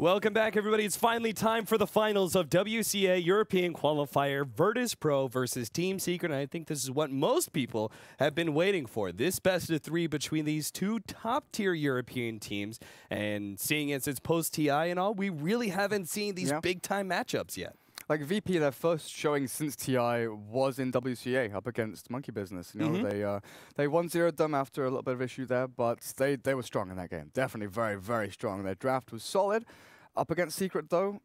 Welcome back, everybody. It's finally time for the finals of WCA European Qualifier Virtus Pro versus Team Secret. And I think this is what most people have been waiting for. This best of three between these two top-tier European teams. And seeing as it's post-TI and all, we really haven't seen these big-time matchups yet. Like VP, their first showing since TI was in WCA up against Monkey Business. You know, they 1-0'd them after a little bit of issue there, but they were strong in that game. Definitely very, very strong. Their draft was solid. Up against Secret, though.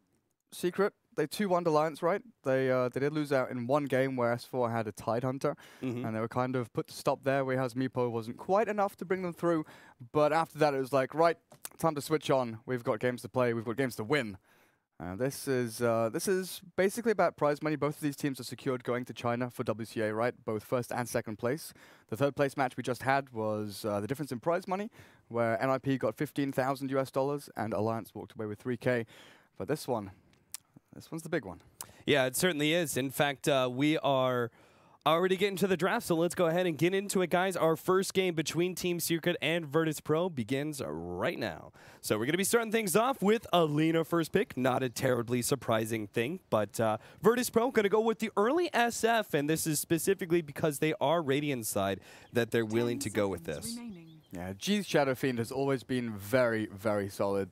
Secret, they 2-1'd Alliance, right? They did lose out in one game where S4 had a Tide Hunter, and they were kind of put to stop there, whereas Meepo wasn't quite enough to bring them through. But after that, it was like, right, time to switch on. We've got games to play. We've got games to win. This is basically about prize money. Both of these teams are secured going to China for WCA, right? Both first and second place. The third place match we just had was the difference in prize money, where NIP got $15,000 US and Alliance walked away with 3K. But this one's the big one. Yeah, it certainly is. In fact, we are already getting to the draft, so let's go ahead and get into it, guys. Our first game between Team Secret and Virtus Pro begins right now. So we're going to be starting things off with Alina first pick. Not a terribly surprising thing, but Virtus Pro going to go with the early SF, and this is specifically because they are Radiant side that they're willing to go with this. Yeah, G's Shadow Fiend has always been very, very solid.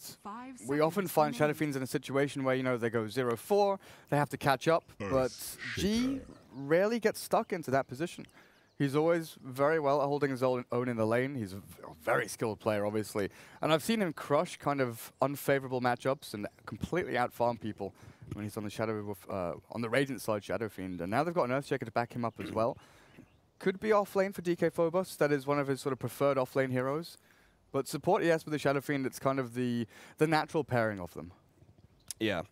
We often find Shadow Fiends in a situation where, you know, they go 0-4, they have to catch up, but G rarely gets stuck into that position. He's always very well at holding his own in the lane. He's a very skilled player, obviously. And I've seen him crush kind of unfavorable matchups and completely out-farm people when he's on the Shadow on the Radiant side, Shadow Fiend. And now they've got an Earthshaker to back him up as well. Could be off-lane for DK Phobos. That is one of his sort of preferred off-lane heroes. But support, yes, with the Shadow Fiend, it's kind of the natural pairing of them. Yeah.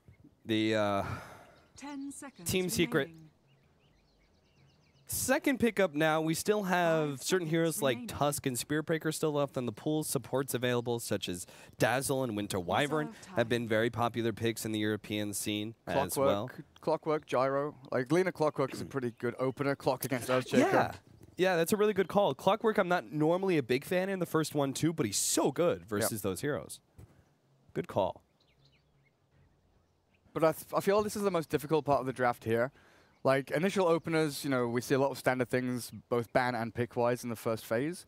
The 10 seconds Team Secret. Second pickup now, we still have certain heroes like Tusk and Spearbreaker still left on the pool. Supports available such as Dazzle and Winter Wyvern have been very popular picks in the European scene as well. Clockwork, Gyro. Like Lena Clockwork is a pretty good opener. Clock against Earthshaker. Yeah, that's a really good call. Clockwork, I'm not normally a big fan in the first one too, but he's so good versus those heroes. Good call. But I feel this is the most difficult part of the draft here. Like, initial openers, you know, we see a lot of standard things, both ban and pick-wise in the first phase.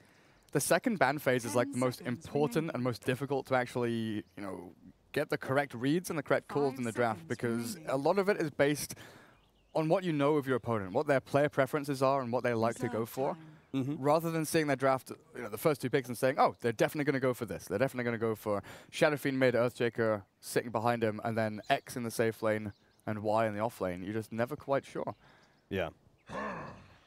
The second ban phase is, like, the most important and most difficult to actually, you know, get the correct reads and the correct calls in the draft, because a lot of it is based on what you know of your opponent, what their player preferences are and what they like to go for, rather than seeing their draft, you know, the first two picks and saying, oh, they're definitely going to go for this. They're definitely going to go for Shadow Fiend mid, Earthshaker sitting behind him, and then X in the safe lane, and Y in the off lane. You're just never quite sure. Yeah.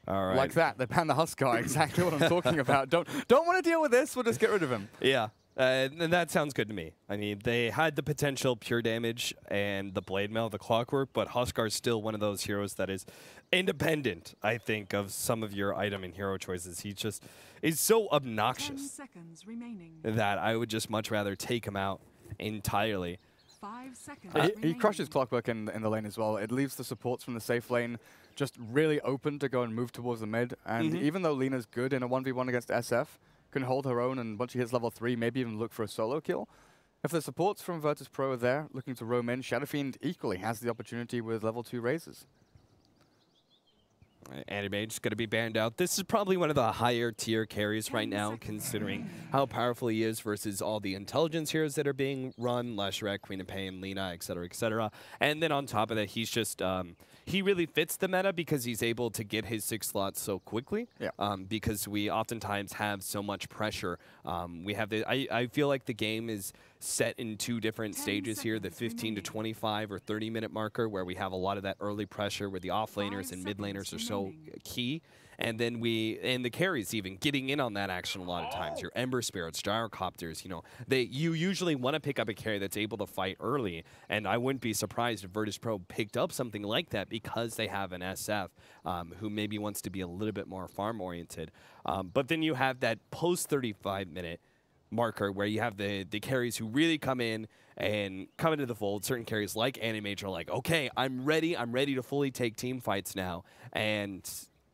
All right. Like that. They banned the Huskar. Exactly what I'm talking about. Don't want to deal with this. We'll just get rid of him. Yeah. And that sounds good to me. I mean, they had the potential pure damage and the Blade Mail, the Clockwork, but Huskar is still one of those heroes that is independent, I think, of some of your item and hero choices. He just is so obnoxious 10 seconds remaining. That I would just much rather take him out entirely. 5 seconds he crushes Clockwork in the lane as well. It leaves the supports from the safe lane just really open to go and move towards the mid. And even though Lena's good in a 1v1 against SF, can hold her own, and once she hits level 3, maybe even look for a solo kill. If the supports from Virtus Pro are there, looking to roam in, Shadow Fiend equally has the opportunity with level 2 raises. Animage's going to be banned out. This is probably one of the higher tier carries right now, considering how powerful he is versus all the intelligence heroes that are being run, Leshrac, Queen of Pain, Lena, etc., etc. And then on top of that, he's just he really fits the meta because he's able to get his 6 slots so quickly. Yeah. Because we oftentimes have so much pressure. We have I feel like the game is set in 2 different stages here, the 15 to 25 or 30-minute marker, where we have a lot of that early pressure where the offlaners and mid laners are so key. And then and the carries even getting in on that action a lot of times. Your Ember Spirits, Gyrocopters, you know, you usually want to pick up a carry that's able to fight early. And I wouldn't be surprised if Virtus Pro picked up something like that because they have an SF who maybe wants to be a little bit more farm-oriented. But then you have that post-35-minute marker where you have the carries who really come in and come into the fold. Certain carries like Animage are like, okay, I'm ready to fully take team fights now. And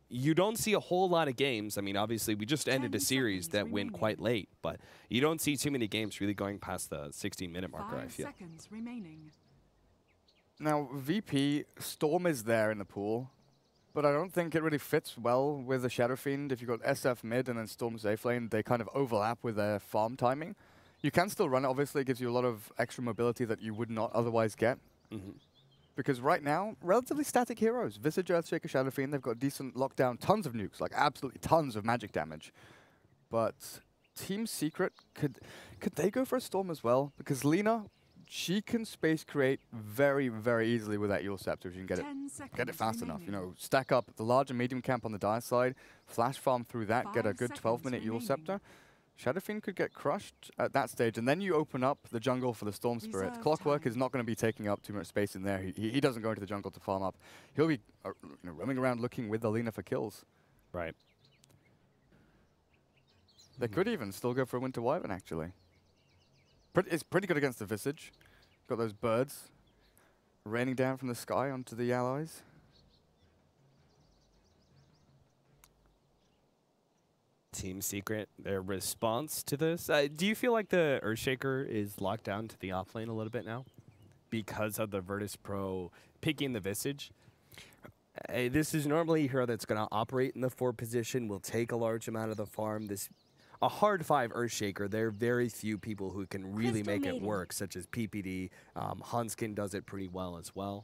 you don't see a whole lot of games. I mean, obviously, we just ended a 10 series that seconds went quite late, but you don't see too many games really going past the 16-minute marker, I 5 feel. seconds remaining. Now, VP, Storm is there in the pool, but I don't think it really fits well with the Shadow Fiend. If you've got SF mid and then Storm safe lane, they kind of overlap with their farm timing. You can still run it, obviously. It gives you a lot of extra mobility that you would not otherwise get. Because right now, relatively static heroes. Visage, Earthshaker, Shadow Fiend, they've got decent lockdown, tons of nukes, like absolutely tons of magic damage. But Team Secret, could they go for a Storm as well? Because Lina, she can space create very, very easily with that Eul Scepter if you can 10 seconds get it fast enough. You remaining. know, stack up the large and medium camp on the dire side, flash farm through that, get a 5 good seconds 12-minute Eul remaining. Scepter. Shadow Fiend could get crushed at that stage, and then you open up the jungle for the Storm Spirit. Reserve Clockwork time. is not going to be taking up too much space in there. He doesn't go into the jungle to farm up. He'll be roaming around looking with the Lina for kills. Right. They could even still go for a Winter Wyvern, actually. It's pretty good against the Visage. Got those birds raining down from the sky onto the allies. Team Secret, their response to this. Do you feel like the Earthshaker is locked down to the offlane a little bit now because of the Virtus Pro picking the Visage? This is normally a hero that's going to operate in the 4 position, will take a large amount of the farm. A hard 5 Earthshaker, there are very few people who can really make it work, such as PPD. Hunskin does it pretty well as well.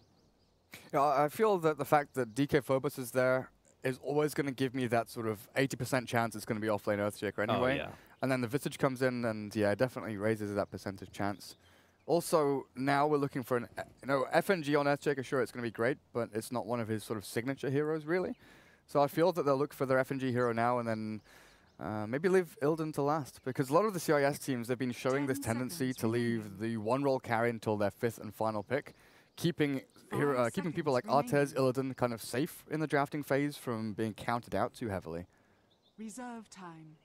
Yeah, I feel that the fact that DK Phobos is there is always going to give me that sort of 80% chance it's going to be offlane Earthshaker anyway. Oh, yeah. And then the Visage comes in and, yeah, definitely raises that percentage chance. Also, now we're looking for an, FNG on Earthshaker, sure, it's going to be great, but it's not one of his sort of signature heroes, really. So I feel that they'll look for their FNG hero now and then maybe leave Illidan to last, because a lot of the CIS teams, they've been showing this 10 tendency seconds to leave the one-role carry until their 5th and final pick, keeping 5 people like seconds Artez, Illidan kind of safe in the drafting phase from being counted out too heavily. Reserve time.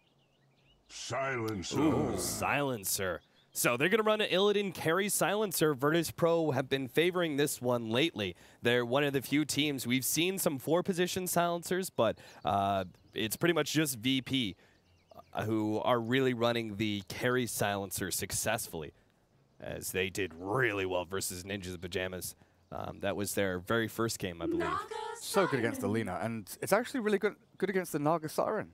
Silencer. Ooh, Silencer. So they're going to run an Illidan carry Silencer. Virtus Pro have been favoring this one lately. They're one of the few teams. We've seen some 4-position Silencers, but it's pretty much just VP who are really running the carry Silencer successfully, as they did really well versus Ninjas in Pajamas. That was their very first game, I believe. So good against the Lina, and it's actually really good against the Naga Siren.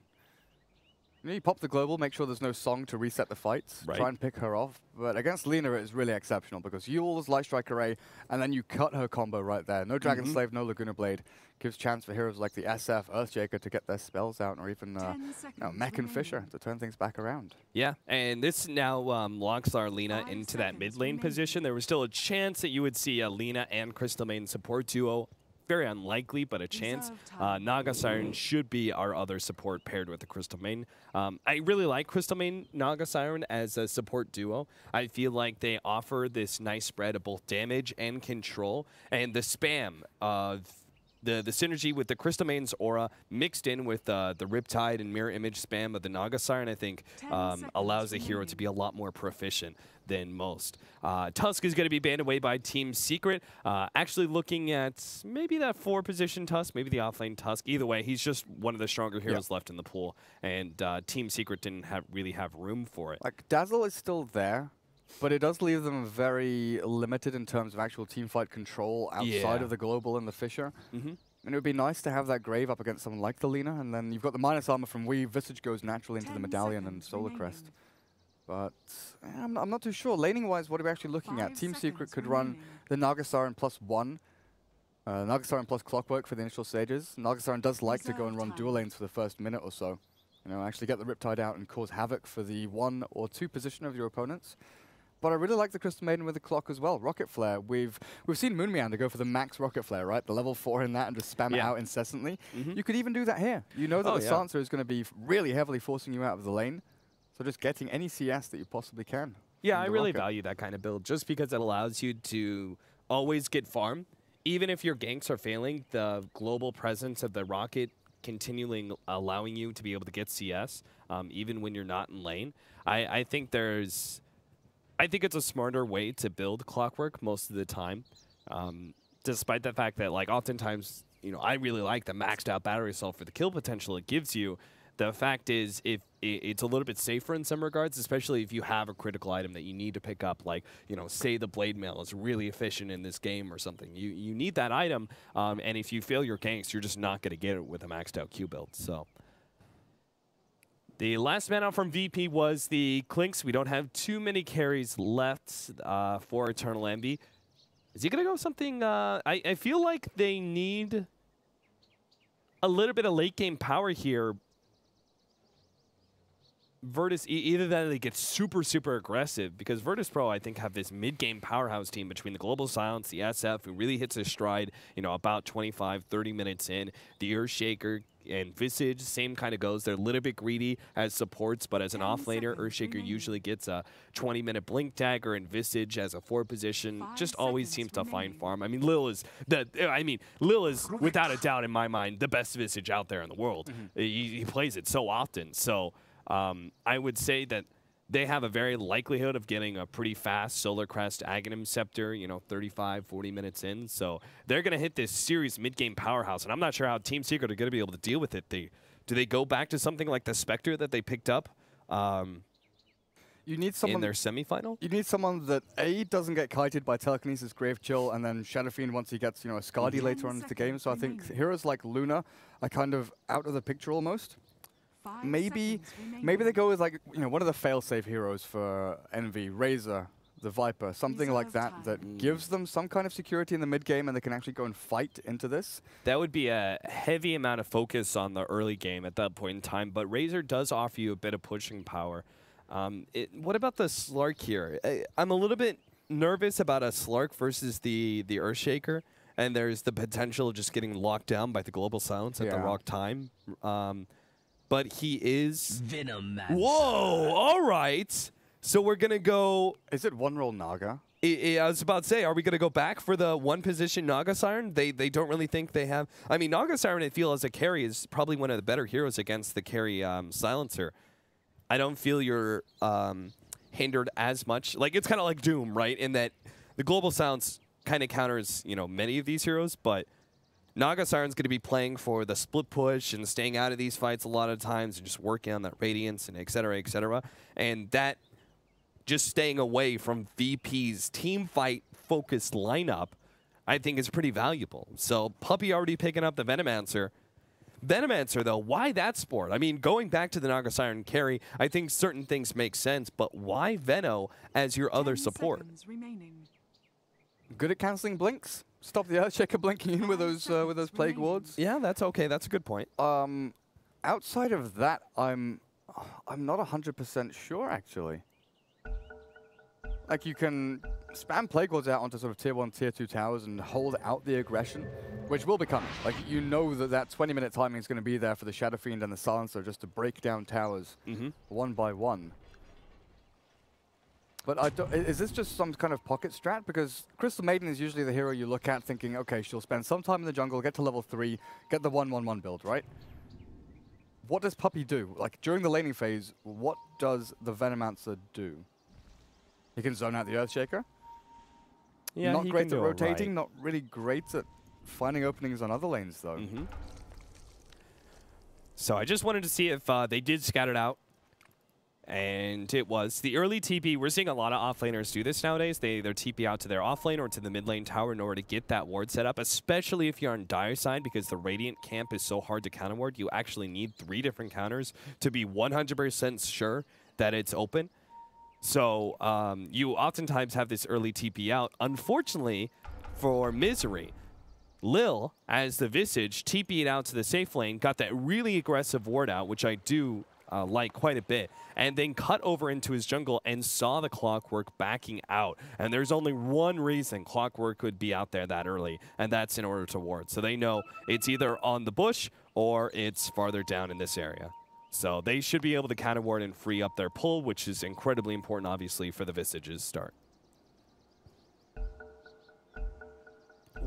You pop the global, make sure there's no song to reset the fights, Right. try and pick her off. But against Lina, it's really exceptional because Eul's Light Strike Array, and then you cut her combo right there. No Dragon Slave, no Laguna Blade. Gives chance for heroes like the SF, Earthshaker to get their spells out, or even 10 seconds Mech and Fisher remaining. to turn things back around. Yeah, and this now locks our Lina 5 into that seconds mid lane remaining. position. There was still a chance that you would see a Lina and Crystal Maiden support duo. Very unlikely, but a chance. Reserve time. Naga Siren should be our other support paired with the Crystal Maiden. I really like Crystal Maiden, Naga Siren as a support duo. I feel like they offer this nice spread of both damage and control, and the spam of the synergy with the Crystal Maiden's aura mixed in with the Riptide and Mirror Image spam of the Naga Siren, I think 10 allows the seconds hero to be a lot more proficient than most. Tusk is going to be banned away by Team Secret. Actually looking at maybe that 4-position Tusk, maybe the offlane Tusk. Either way, he's just one of the stronger heroes left in the pool, and Team Secret didn't really have room for it. Like, Dazzle is still there, but it does leave them very limited in terms of actual teamfight control outside Yeah. of the global and the Fisher. Mhm. And it would be nice to have that Grave up against someone like the Lina, and then you've got the minus armor from Weave. Visage goes naturally into the 10 Medallion and seconds Solar remaining. Crest. But I'm not too sure. Laning-wise, what are we actually looking at? 5 Team Secret seconds could run remaining. the Naga Siren +1, Naga Siren plus Clockwork for the initial stages. Naga Siren does like to go and Reserve run dual time. lanes for the first minute or so. Actually get the Riptide out and cause havoc for the 1 or 2 position of your opponents. But I really like the Crystal Maiden with the clock as well. Rocket Flare, we've seen Moon Meander go for the max Rocket Flare, right? The level 4 in that and just spam it Yeah. out incessantly. Mhm. You could even do that here. You know that Oh, the yeah. Silencer is going to be really heavily forcing you out of the lane. So just getting any CS that you possibly can. Yeah, from I the really Rocket. value that kind of build just because it allows you to always get farm. Even if your ganks are failing, the global presence of the Rocket continually allowing you to be able to get CS, even when you're not in lane. I think it's a smarter way to build Clockwork most of the time, despite the fact that, like, oftentimes I really like the maxed out battery cell for the kill potential it gives you. The fact is, if it's a little bit safer in some regards, especially if you have a critical item that you need to pick up, like, say the blade mail is really efficient in this game or something. You need that item, and if you fail your ganks, you're just not going to get it with a maxed out Q build. So the last man out from VP was the Clinks. We don't have too many carries left for Eternal Envy. Is he going to go something? I feel like they need a little bit of late game power here. Virtus, either that or they get super, super aggressive, because Virtus Pro, I think, have this mid-game powerhouse team between the Global Silence, the SF, who really hits a stride, about 25, 30 minutes in. The Earthshaker and Visage, same kind of goes. They're a little bit greedy as supports, but as an offlaner, Earthshaker usually gets a 20-minute Blink Dagger, and Visage as a 4 position just always seems to find farm. I mean, Lil is without a doubt in my mind the best Visage out there in the world. He plays it so often. So I would say that they have a very likelihood of getting a pretty fast Solar Crest Aghanim Scepter, 35, 40 minutes in. So they're going to hit this series mid-game powerhouse, and I'm not sure how Team Secret are going to be able to deal with it. Do they go back to something like the Spectre that they picked up you need someone in their semifinal? You need someone that, A, doesn't get kited by Telekinesis, Grave Chill, and then Shadow Fiend once he gets, a Skadi later on into the game. So I think heroes like Luna are kind of out of the picture almost. Maybe they go with one of the fail-safe heroes for Envy, Razor, the Viper, something like that that gives them some kind of security in the mid game, and they can actually go and fight into this. That would be a heavy amount of focus on the early game at that point in time, but Razor does offer you a bit of pushing power. What about the Slark here? I'm a little bit nervous about a Slark versus the Earthshaker, and there's the potential of just getting locked down by the Global Silence at the wrong time. But he is... Venomancer. Whoa! All right. So we're going to go... Is it one-roll Naga? I was about to say, are we going to go back for the one-position Naga Siren? They don't really think they have... I mean, Naga Siren, I feel, as a carry, is probably one of the better heroes against the carry Silencer. I don't feel you're hindered as much. Like, it's kind of like Doom, right? In that the Global Silence kind of counters, many of these heroes, but... Naga Siren's going to be playing for the split push and staying out of these fights a lot of times and just working on that Radiance and et cetera, et cetera. And that just staying away from VP's team fight focused lineup, I think is pretty valuable. So Puppey already picking up the Venomancer. Venomancer, though, why that sport? I mean, going back to the Naga Siren carry, I think certain things make sense, but why Veno as your other support? Good at canceling blinks. Stop the Earthshaker blinking in with those Plague Wards. Yeah, that's okay. That's a good point. Outside of that, I'm not 100% sure, actually. Like, you can spam Plague Wards out onto sort of tier 1, tier 2 towers and hold out the aggression, which will be coming. Like, you know that 20-minute timing is going to be there for the Shadow Fiend and the Silencer just to break down towers one by one. But is this just some kind of pocket strat? Because Crystal Maiden is usually the hero you look at thinking, okay, she'll spend some time in the jungle, get to level 3, get the 1-1-1 build, right? What does Puppey do? Like, during the laning phase, what does the Venomancer do? He can zone out the Earthshaker. Yeah, not great at rotating, not really great at finding openings on other lanes, though. So I just wanted to see if they did scout it out. And it was. The early TP, we're seeing a lot of offlaners do this nowadays. They either TP out to their offlane or to the mid lane tower in order to get that ward set up, especially if you're on dire side, because the Radiant camp is so hard to counter ward. You actually need 3 different counters to be 100% sure that it's open. So you oftentimes have this early TP out. Unfortunately for Misery, Lil, as the Visage, TP'd out to the safe lane, got that really aggressive ward out, which I do like quite a bit, and then cut over into his jungle and saw the Clockwork backing out. And there's only one reason Clockwork would be out there that early, and that's in order to ward. So they know it's either on the bush or it's farther down in this area. So they should be able to counter ward and free up their pull, which is incredibly important, obviously, for the Visage's start.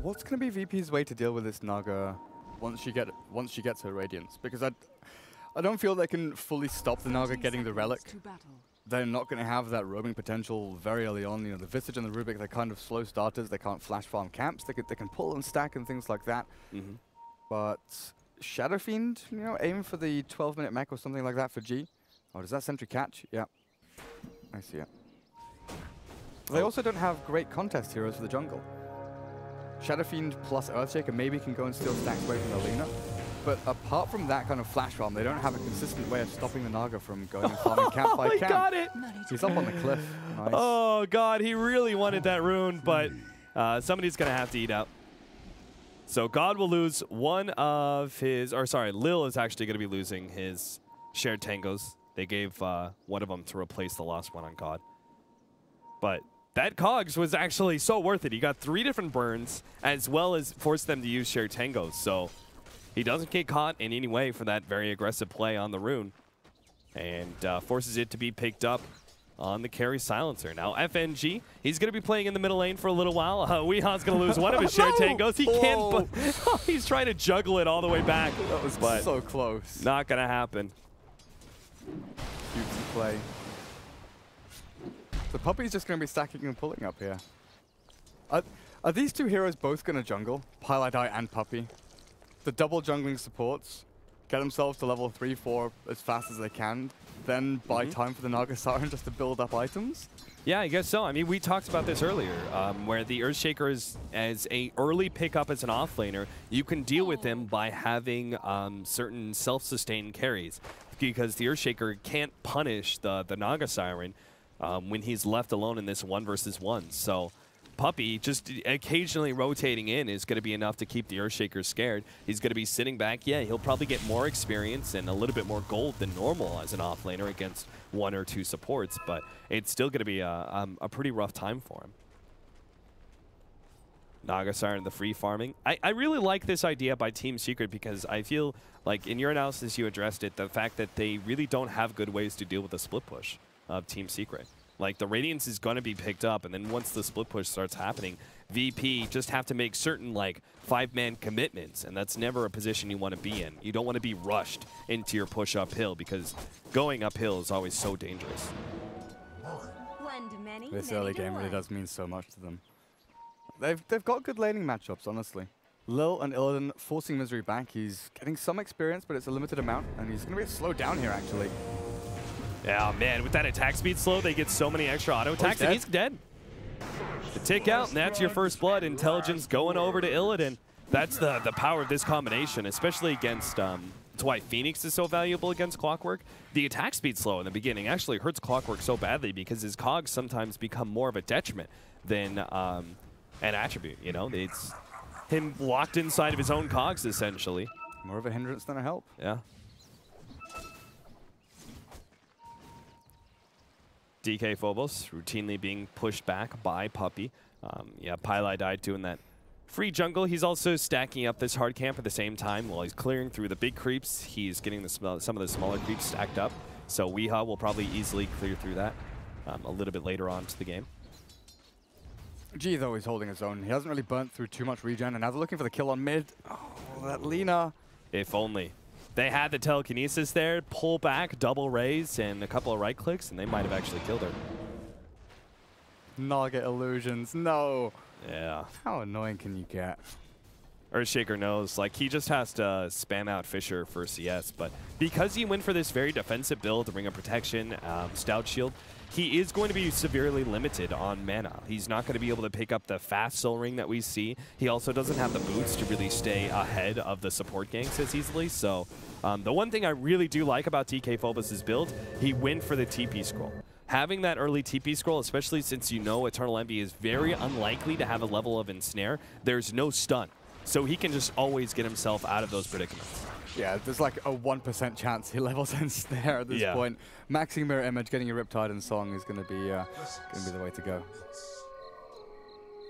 What's going to be VP's way to deal with this Naga once she gets her Radiance? Because I don't feel they can fully stop the Naga getting the Relic. They're not going to have that roaming potential very early on. The Visage and the Rubik, they're kind of slow starters. They can't flash farm camps. They can pull and stack and things like that. But Shadow Fiend, you know, aim for the 12-minute mech or something like that for G. Oh, does that sentry catch? Yeah. I see it. They also don't have great contest heroes for the jungle. Shadow Fiend plus Earthshaker maybe can go and steal stacks away from the Lina. But apart from that kind of flash bomb, they don't have a consistent way of stopping the Naga from going and farming camp by camp. He got it! He's up on the cliff. Nice. Oh, God, he really wanted that rune, but somebody's going to have to eat out. So God will lose one of his, or sorry, Lil is actually going to be losing his shared tangos. They gave one of them to replace the lost one on God. But that Cogs was actually so worth it. He got 3 different burns, as well as forced them to use shared tangos. So he doesn't get caught in any way for that very aggressive play on the rune, and forces it to be picked up on the carry silencer. Now FNG, he's going to be playing in the middle lane for a little while. Weeha's going to lose one of his shared tangos. He can't, but he's trying to juggle it all the way back. That was so close. Not going to happen. Cutesy play. The Puppy's just going to be stacking and pulling up here. Are these two heroes both going to jungle? Pylai and Puppy. The double jungling supports, get themselves to level 3, 4 as fast as they can, then buy time for the Naga Siren just to build up items? Yeah, I guess so. I mean, we talked about this earlier, where the Earthshaker is as a early pickup as an offlaner. You can deal with him by having certain self-sustained carries, because the Earthshaker can't punish the Naga Siren when he's left alone in this 1 versus 1. So Puppy just occasionally rotating in is going to be enough to keep the Earthshaker scared. He's going to be sitting back. Yeah, he'll probably get more experience and a little bit more gold than normal as an offlaner against 1 or 2 supports, but it's still going to be a pretty rough time for him. Naga Siren, the free farming. I really like this idea by Team Secret, because I feel like in your analysis you addressed it, the fact that they really don't have good ways to deal with the split push of Team Secret. Like, the Radiance is going to be picked up, and then once the split push starts happening, VP just have to make certain, like, 5-man commitments, and that's never a position you want to be in. You don't want to be rushed into your push uphill, because going uphill is always so dangerous. This early game really does mean so much to them. They've got good laning matchups, honestly. Lil and Illidan forcing Misery back. He's getting some experience, but it's a limited amount, and he's going to be slowed down here, actually. Yeah, man, with that attack speed slow, they get so many extra auto attacks, and he's dead. The tick out, and that's your first blood. Intelligence going over to Illidan. That's the power of this combination, especially against, that's why Phoenix is so valuable against Clockwork. The attack speed slow in the beginning actually hurts Clockwork so badly, because his cogs sometimes become more of a detriment than an attribute, you know? It's him locked inside of his own cogs, essentially. More of a hindrance than a help. Yeah. DK Phobos routinely being pushed back by Puppy. Yeah, Pylai died doing that free jungle. He's also stacking up this hard camp at the same time while he's clearing through the big creeps. He's getting some of the smaller creeps stacked up. So Weeha will probably easily clear through that a little bit later on to the game. G, though, is holding his own. He hasn't really burnt through too much regen, and now they're looking for the kill on mid. Oh, that Lina. If only. They had the telekinesis there, pull back, double raise, and a couple of right clicks, and they might have actually killed her. Naga illusions, no. Yeah. How annoying can you get? Earthshaker knows, like, he just has to spam out Fisher for CS, but because he went for this very defensive build, Ring of Protection, Stout Shield, he is going to be severely limited on mana. He's not going to be able to pick up the fast Soul Ring that we see. He also doesn't have the boots to really stay ahead of the support ganks as easily, so the one thing I really do like about DK Phobos' build, he went for the TP scroll. Having that early TP scroll, especially since you know Eternal Envy is very unlikely to have a level of ensnare, there's no stun. So he can just always get himself out of those predicaments. Yeah, there's like a 1% chance he levels ensnare at this point. Maxing Mirror Image, getting a Riptide and Song is going to be the way to go.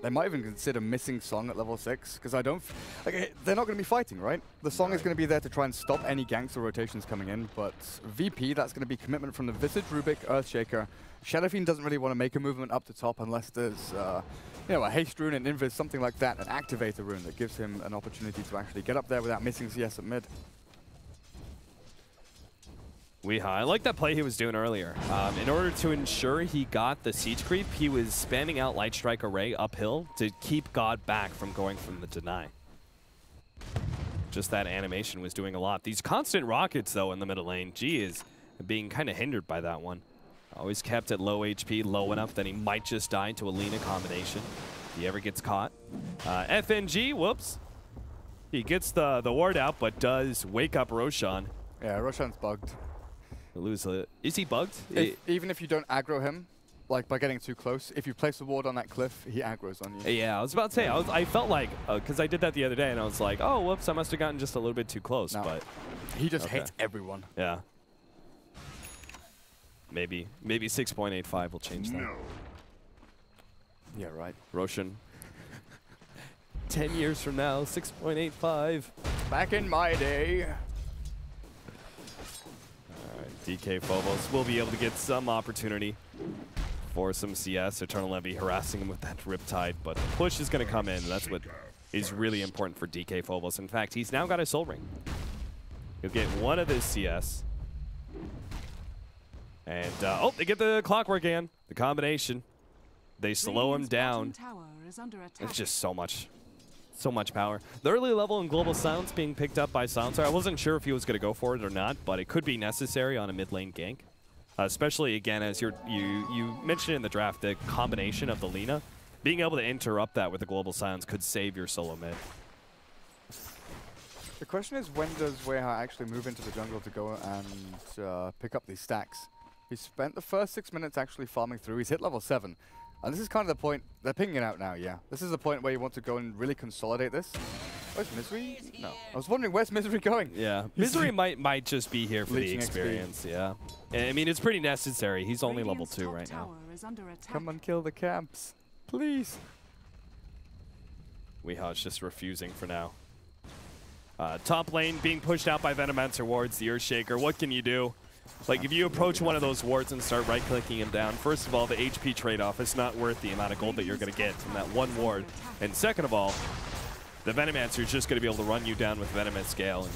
They might even consider missing Song at level 6, because I don't... Like, they're not going to be fighting, right? The Song is going to be there to try and stop any ganks or rotations coming in, but VP, that's going to be commitment from the Visage, Rubik, Earthshaker. Shadow Fiend doesn't really want to make a movement up the top unless there's you know, a Haste Rune, an Invis, something like that, an Activator Rune that gives him an opportunity to actually get up there without missing CS at mid. Weeha, I like that play he was doing earlier. In order to ensure he got the siege creep, he was spamming out Light Strike Array uphill to keep God back from going from the deny. just that animation was doing a lot. These constant rockets, though, in the middle lane, G is being kind of hindered by that one. Always kept at low HP, low enough that he might just die to a Lina combination if he ever gets caught. FNG, whoops. He gets the ward out, but does wake up Roshan. Yeah, Roshan's bugged. Is he bugged? Even if you don't aggro him, like by getting too close, if you place a ward on that cliff, he aggroes on you. Yeah, I was about to say, I felt like, because I did that the other day, and I was like, oh, whoops, I must have gotten just a little bit too close, No. but... He just hits everyone. Yeah. Maybe 6.85 will change that. No. Yeah, right. Roshan. 10 years from now, 6.85. Back in my day. Alright, DK Phobos will be able to get some opportunity for some CS. Eternal Levy harassing him with that Riptide, but the push is going to come in. That's what is really important for DK Phobos. In fact, he's now got a Soul Ring. He'll get one of this CS. And, oh, they get the clockwork again. The combination. They slow him down. It's just so much power. The early level in Global Silence being picked up by Silencer. I wasn't sure if he was going to go for it or not, but it could be necessary on a mid lane gank. Especially, again, as you mentioned in the draft, the combination of the Lina. Being able to interrupt that with the Global Silence could save your solo mid. The question is, when does Weha actually move into the jungle to go and pick up these stacks? He spent the first 6 minutes actually farming through. He's hit level 7. And this is kind of the point. They're pinging it out now, yeah. This is the point where you want to go and really consolidate this. Where's Misery? No. I was wondering, where's Misery going? Yeah. Misery might just be here for the Leeching experience, yeah. I mean, it's pretty necessary. He's only level 2 right now. Come and kill the camps. Please. Weha's just refusing for now. Top lane being pushed out by Venomancer wards, the Earthshaker. What can you do? Like, if you approach one of those wards and start right-clicking him down, first of all, the HP trade-off is not worth the amount of gold that you're going to get from that one ward. And second of all, the Venomancer is just going to be able to run you down with Venom at scale, and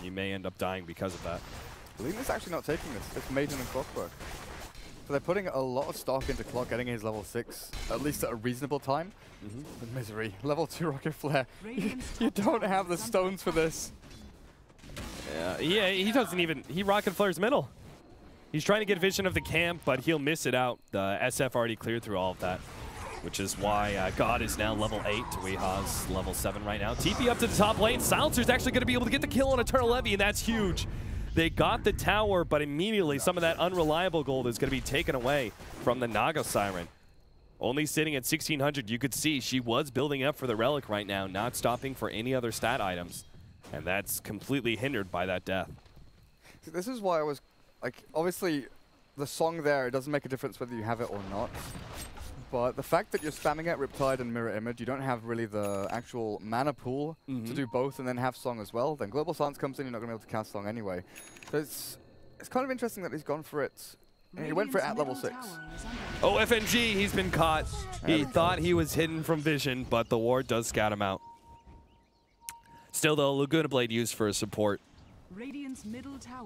you may end up dying because of that. Lena's actually not taking this. It's Maiden and Clockwork. So they're putting a lot of stock into Clock getting his level 6, at least at a reasonable time. The Misery, level 2 Rocket Flare. You don't have the stones for this. Yeah, he doesn't even, he rocket flares middle. He's trying to get vision of the camp, but he'll miss it out. The SF already cleared through all of that, which is why God is now level 8. Weha's level 7 right now. TP up to the top lane. Silencer's actually going to be able to get the kill on Eternal Levy, and that's huge. They got the tower, but immediately some of that unreliable gold is going to be taken away from the Naga Siren. Only sitting at 1600, you could see she was building up for the Relic right now, not stopping for any other stat items. And that's completely hindered by that death. See, this is why I was, like, obviously the song there, it doesn't make a difference whether you have it or not. But the fact that you're spamming at Riptide and Mirror Image, you don't have really the actual mana pool to do both and then have Song as well. Then Global Silence comes in, you're not going to be able to cast Song anyway. So it's kind of interesting that he's gone for it. He went for it at level 6. Oh, FNG, he's been caught. He thought he was hidden from vision, but the ward does scout him out. Still, though, Laguna Blade used for a support.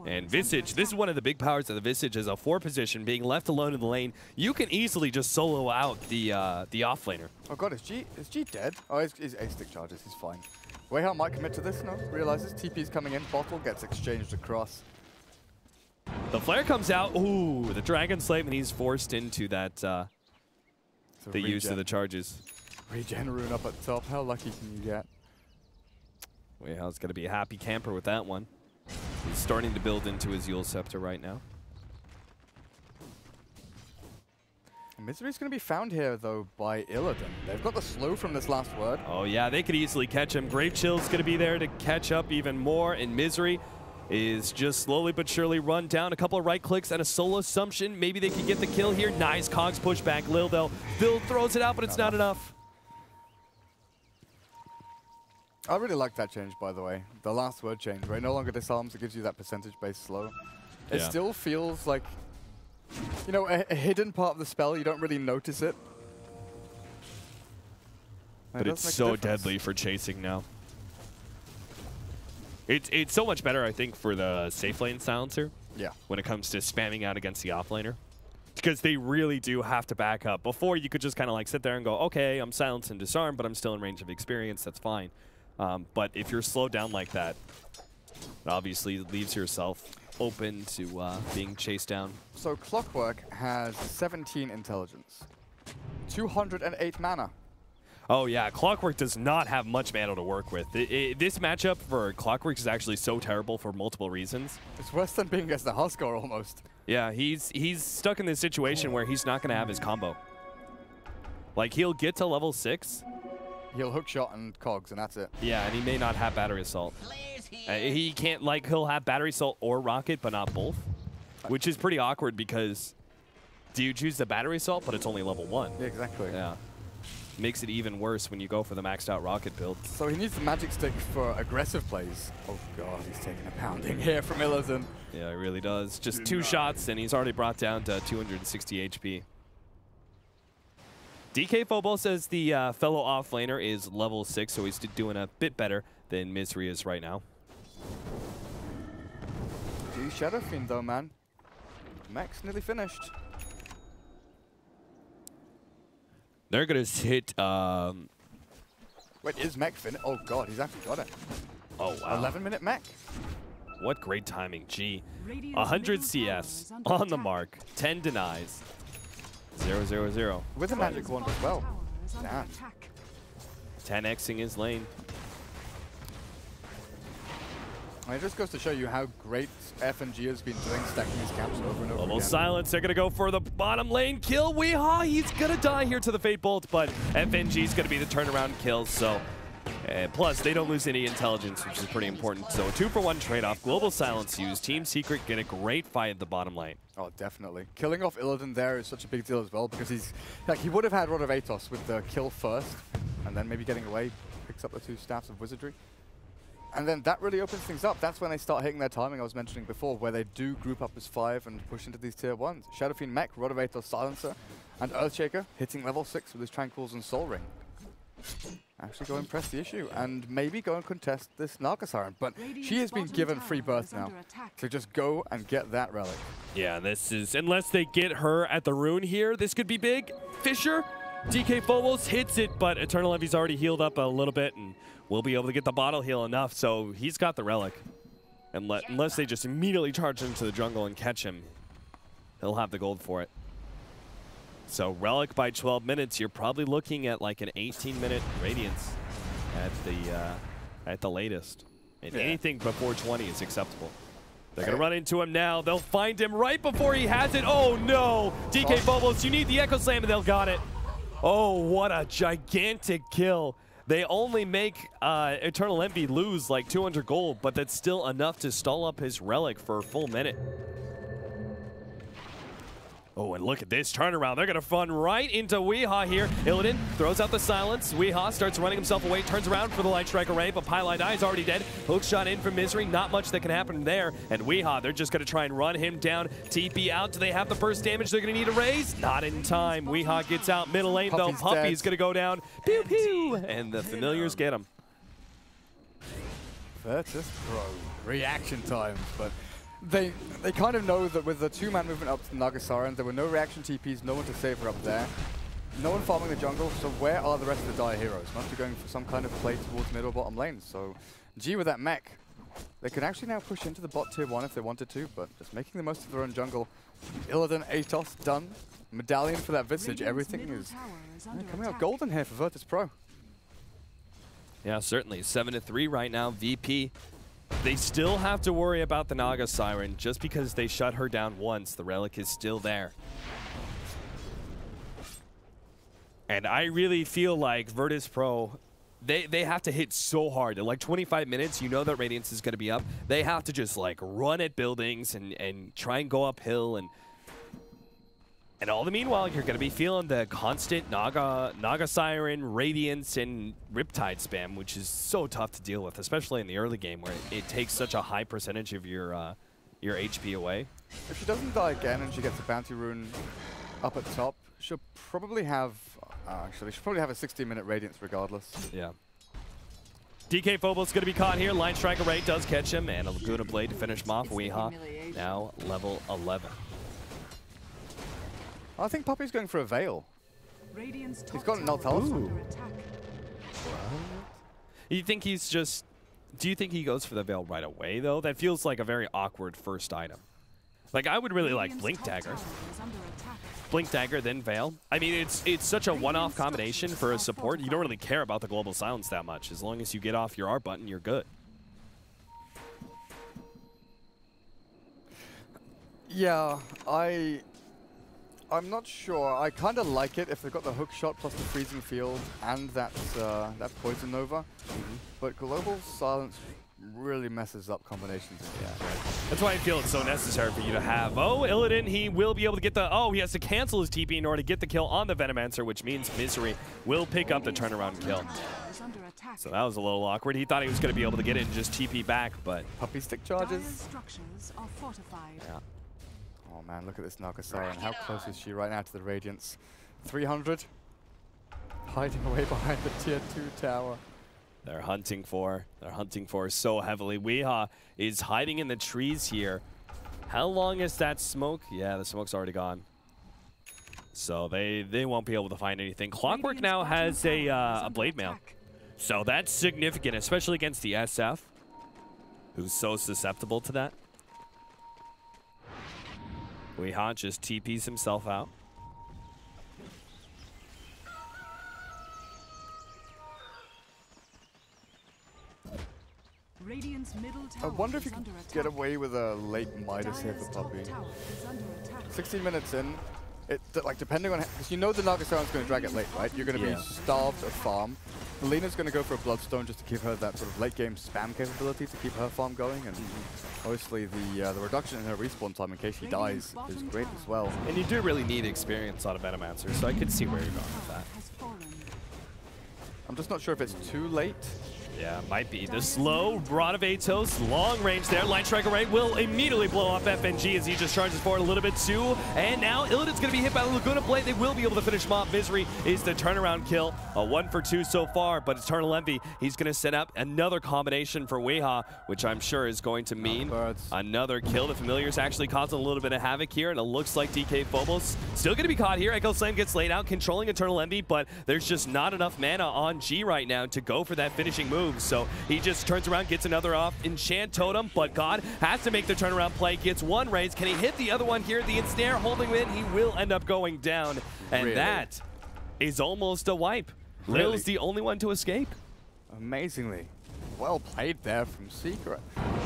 And Visage, this is one of the big powers of the Visage as a 4 position, being left alone in the lane. You can easily just solo out the offlaner. Oh god, is G dead? Oh, he's A-stick charges, he's fine. Weha might commit to this, no? Realizes TP's coming in, bottle gets exchanged across. The flare comes out, ooh, the Dragon Slave, and he's forced into that, the use of the charges. Regen rune up at top, how lucky can you get? Weha's going to be a happy camper with that one. He's starting to build into his Yule Scepter right now. Misery's going to be found here, though, by Illidan. They've got the slow from this last word. Oh, yeah, they could easily catch him. Grave Chill's going to be there to catch up even more, and Misery is just slowly but surely run down. A couple of right clicks and a solo assumption. Maybe they can get the kill here. Nice Cogs push back. Lil, though, still throws it out, but it's not enough. I really like that change, by the way. The last word change, right? No longer disarms, it gives you that percentage-based slow. It still feels like, you know, a hidden part of the spell. You don't really notice it. But it's so deadly for chasing now. It's so much better, I think, for the safe lane silencer. Yeah. When it comes to spamming out against the offlaner. Because they really do have to back up. Before, you could just kind of like sit there and go, okay, I'm silenced and disarmed, but I'm still in range of experience. That's fine. But if you're slowed down like that, it obviously leaves yourself open to being chased down. So Clockwork has 17 intelligence, 208 mana. Oh yeah, Clockwork does not have much mana to work with. This matchup for Clockwork is actually so terrible for multiple reasons. It's worse than being against the Huskar almost. Yeah, he's stuck in this situation where he's not going to have his combo. Like, he'll get to level 6. He'll hookshot and cogs, and that's it. Yeah, and he may not have battery assault. He can't, like, he'll have battery assault or rocket, but not both. Which is pretty awkward because do you choose the battery assault, but it's only level 1? Yeah, exactly. Yeah. Makes it even worse when you go for the maxed out rocket build. So he needs the magic stick for aggressive plays. Oh god, he's taking a pounding here from Illidan. Yeah, he really does. Just 2 shots, and he's already brought down to 260 HP. DK Phobos says the fellow offlaner is level 6, so he's doing a bit better than Misery is right now. Gee, Shadow Fiend though, man. Mech's nearly finished. They're going to hit... Wait, is Mech finished? Oh god, he's actually got it. Oh, wow. 11-minute Mech. What great timing. Gee. 100 CS on the mark. 10 denies. 0-0-0. With a magic wand as well. Damn. 10xing his lane. It just goes to show you how great FNG has been doing, stacking these camps over and over Level again. silence. They're going to go for the bottom lane kill. Weehaw, he's going to die here to the Fate Bolt, but FNG's going to be the turnaround kill. So, plus, they don't lose any intelligence, which is pretty important. So, a 2-for-1 trade-off. Global silence used. Team Secret get a great fight at the bottom lane. Oh, definitely. Killing off Illidan there is such a big deal as well because he's like he would have had Rod of Atos with the kill first, and then maybe getting away picks up the 2 staffs of wizardry. And then that really opens things up. That's when they start hitting their timing I was mentioning before, where they do group up as 5 and push into these tier 1s. Shadow Fiend Mech, Rod of Atos Silencer, and Earthshaker hitting level 6 with his Tranquils and Soul Ring. Actually go and press the issue and maybe go and contest this Naga Siren. But she has been given free birth now. So just go and get that relic. Yeah, this is, unless they get her at the rune here, this could be big. Fisher, DK Phobos hits it, but Eternal Envy's already healed up a little bit and will be able to get the bottle heal enough, so he's got the relic. And unless they just immediately charge into the jungle and catch him, he'll have the gold for it. So relic by 12 minutes, you're probably looking at like an 18-minute Radiance at the latest. And anything before 20 is acceptable. They're going to run into him now. They'll find him right before he has it. Oh, no. DK Phobos, you need the Echo Slam, and they'll got it. Oh, what a gigantic kill. They only make Eternal Envy lose like 200 gold, but that's still enough to stall up his relic for a full minute. Oh, and look at this turnaround. They're going to run right into Weehaw here. Illidan throws out the silence. Weehaw starts running himself away, turns around for the Light Strike Array, but Pylai is already dead. Hook shot in from Misery. Not much that can happen there. And Weehaw, they're just going to try and run him down. TP out. Do they have the burst damage they're going to need a raise? Not in time. Weehaw gets out middle lane, though. Puppy's going to go down. Pew, pew. And the familiars get him. Virtus Pro. Reaction times, but they kind of know that with the 2-man movement up to Naga Siren, there were no reaction TPs, no one to save her up there. No one farming the jungle, so where are the rest of the Dire heroes? Must be going for some kind of play towards mid or bottom lane. So G with that mech, they can actually now push into the bot tier 1 if they wanted to, but just making the most of their own jungle. Illidan, Atos, done. Medallion for that Visage, everything is coming out golden here for Virtus Pro. Yeah, certainly. 7-3 right now, VP. They still have to worry about the Naga Siren. Just because they shut her down once, the relic is still there. And I really feel like Virtus Pro, they have to hit so hard. In like 25 minutes, you know that Radiance is going to be up. They have to just like run at buildings and try and go uphill. And all the meanwhile, you're going to be feeling the constant Naga Siren, Radiance, and Riptide spam, which is so tough to deal with, especially in the early game where it takes such a high percentage of your HP away. If she doesn't die again and she gets a bounty rune up at top, she'll probably have, she'll probably have a 60-minute Radiance regardless. Yeah. DK Phobos going to be caught here. Line Strike Array does catch him, and a Laguna Blade to finish him off. Weehaw now level 11. I think Puppy's going for a Veil. He's got an Altalism. You think he's just... Do you think he goes for the Veil right away, though? That feels like a very awkward first item. Like, I would really like Blink Dagger. Blink Dagger, then Veil. I mean, it's such a one-off combination for a support. You don't really care about the Global Silence that much. As long as you get off your R button, you're good. Yeah, I'm not sure. I kind of like it if they've got the hook shot plus the freezing field and that poison nova. But Global Silence really messes up combinations. Yeah. That's why I feel it's so necessary for you to have. Oh, Illidan, he will be able to get the... Oh, he has to cancel his TP in order to get the kill on the Venomancer, which means Misery will pick up the turnaround kill. So that was a little awkward. He thought he was going to be able to get it and just TP back, but... Puppy stick charges. Structures are fortified. Yeah. Oh man, look at this Naga Siren. How close is she right now to the Radiance? 300. Hiding away behind the tier 2 tower. They're hunting for so heavily. Weehaw is hiding in the trees here. How long is that smoke? Yeah, the smoke's already gone. So they won't be able to find anything. Clockwork now has a blade mail. So that's significant, especially against the SF, who's so susceptible to that. Weehaw just TPs himself out. I wonder if you can get away with a late Midas here for Puppy. 16 minutes in, like depending on, because you know the Naga Siren's going to drag it late, right? You're going to be starved of farm. Melina's going to go for a Bloodstone just to give her that sort of late game spam capability to keep her farm going, and obviously the reduction in her respawn time in case she dies is great as well. And you do really need experience on a Venomancer, so I could see where you're going with that. I'm just not sure if it's too late. Yeah, might be. The slow Rod of Atos, long range there. Light Strike Array will immediately blow off FNG as he just charges forward a little bit too. And now Illidan's going to be hit by the Laguna Blade. They will be able to finish him off. Misery is the turnaround kill. A 1 for 2 so far, but Eternal Envy, he's going to set up another combination for Weehaw, which I'm sure is going to mean another kill. The Familiar's actually causing a little bit of havoc here, and it looks like DK Phobos still going to be caught here. Echo Slam gets laid out, controlling Eternal Envy, but there's just not enough mana on G right now to go for that finishing move. So he just turns around, gets another off Enchant Totem, but God has to make the turnaround play, gets one raise. Can he hit the other one here? The ensnare holding him in, he will end up going down. And that is almost a wipe. Lil's the only one to escape. Amazingly. Well played there from Secret.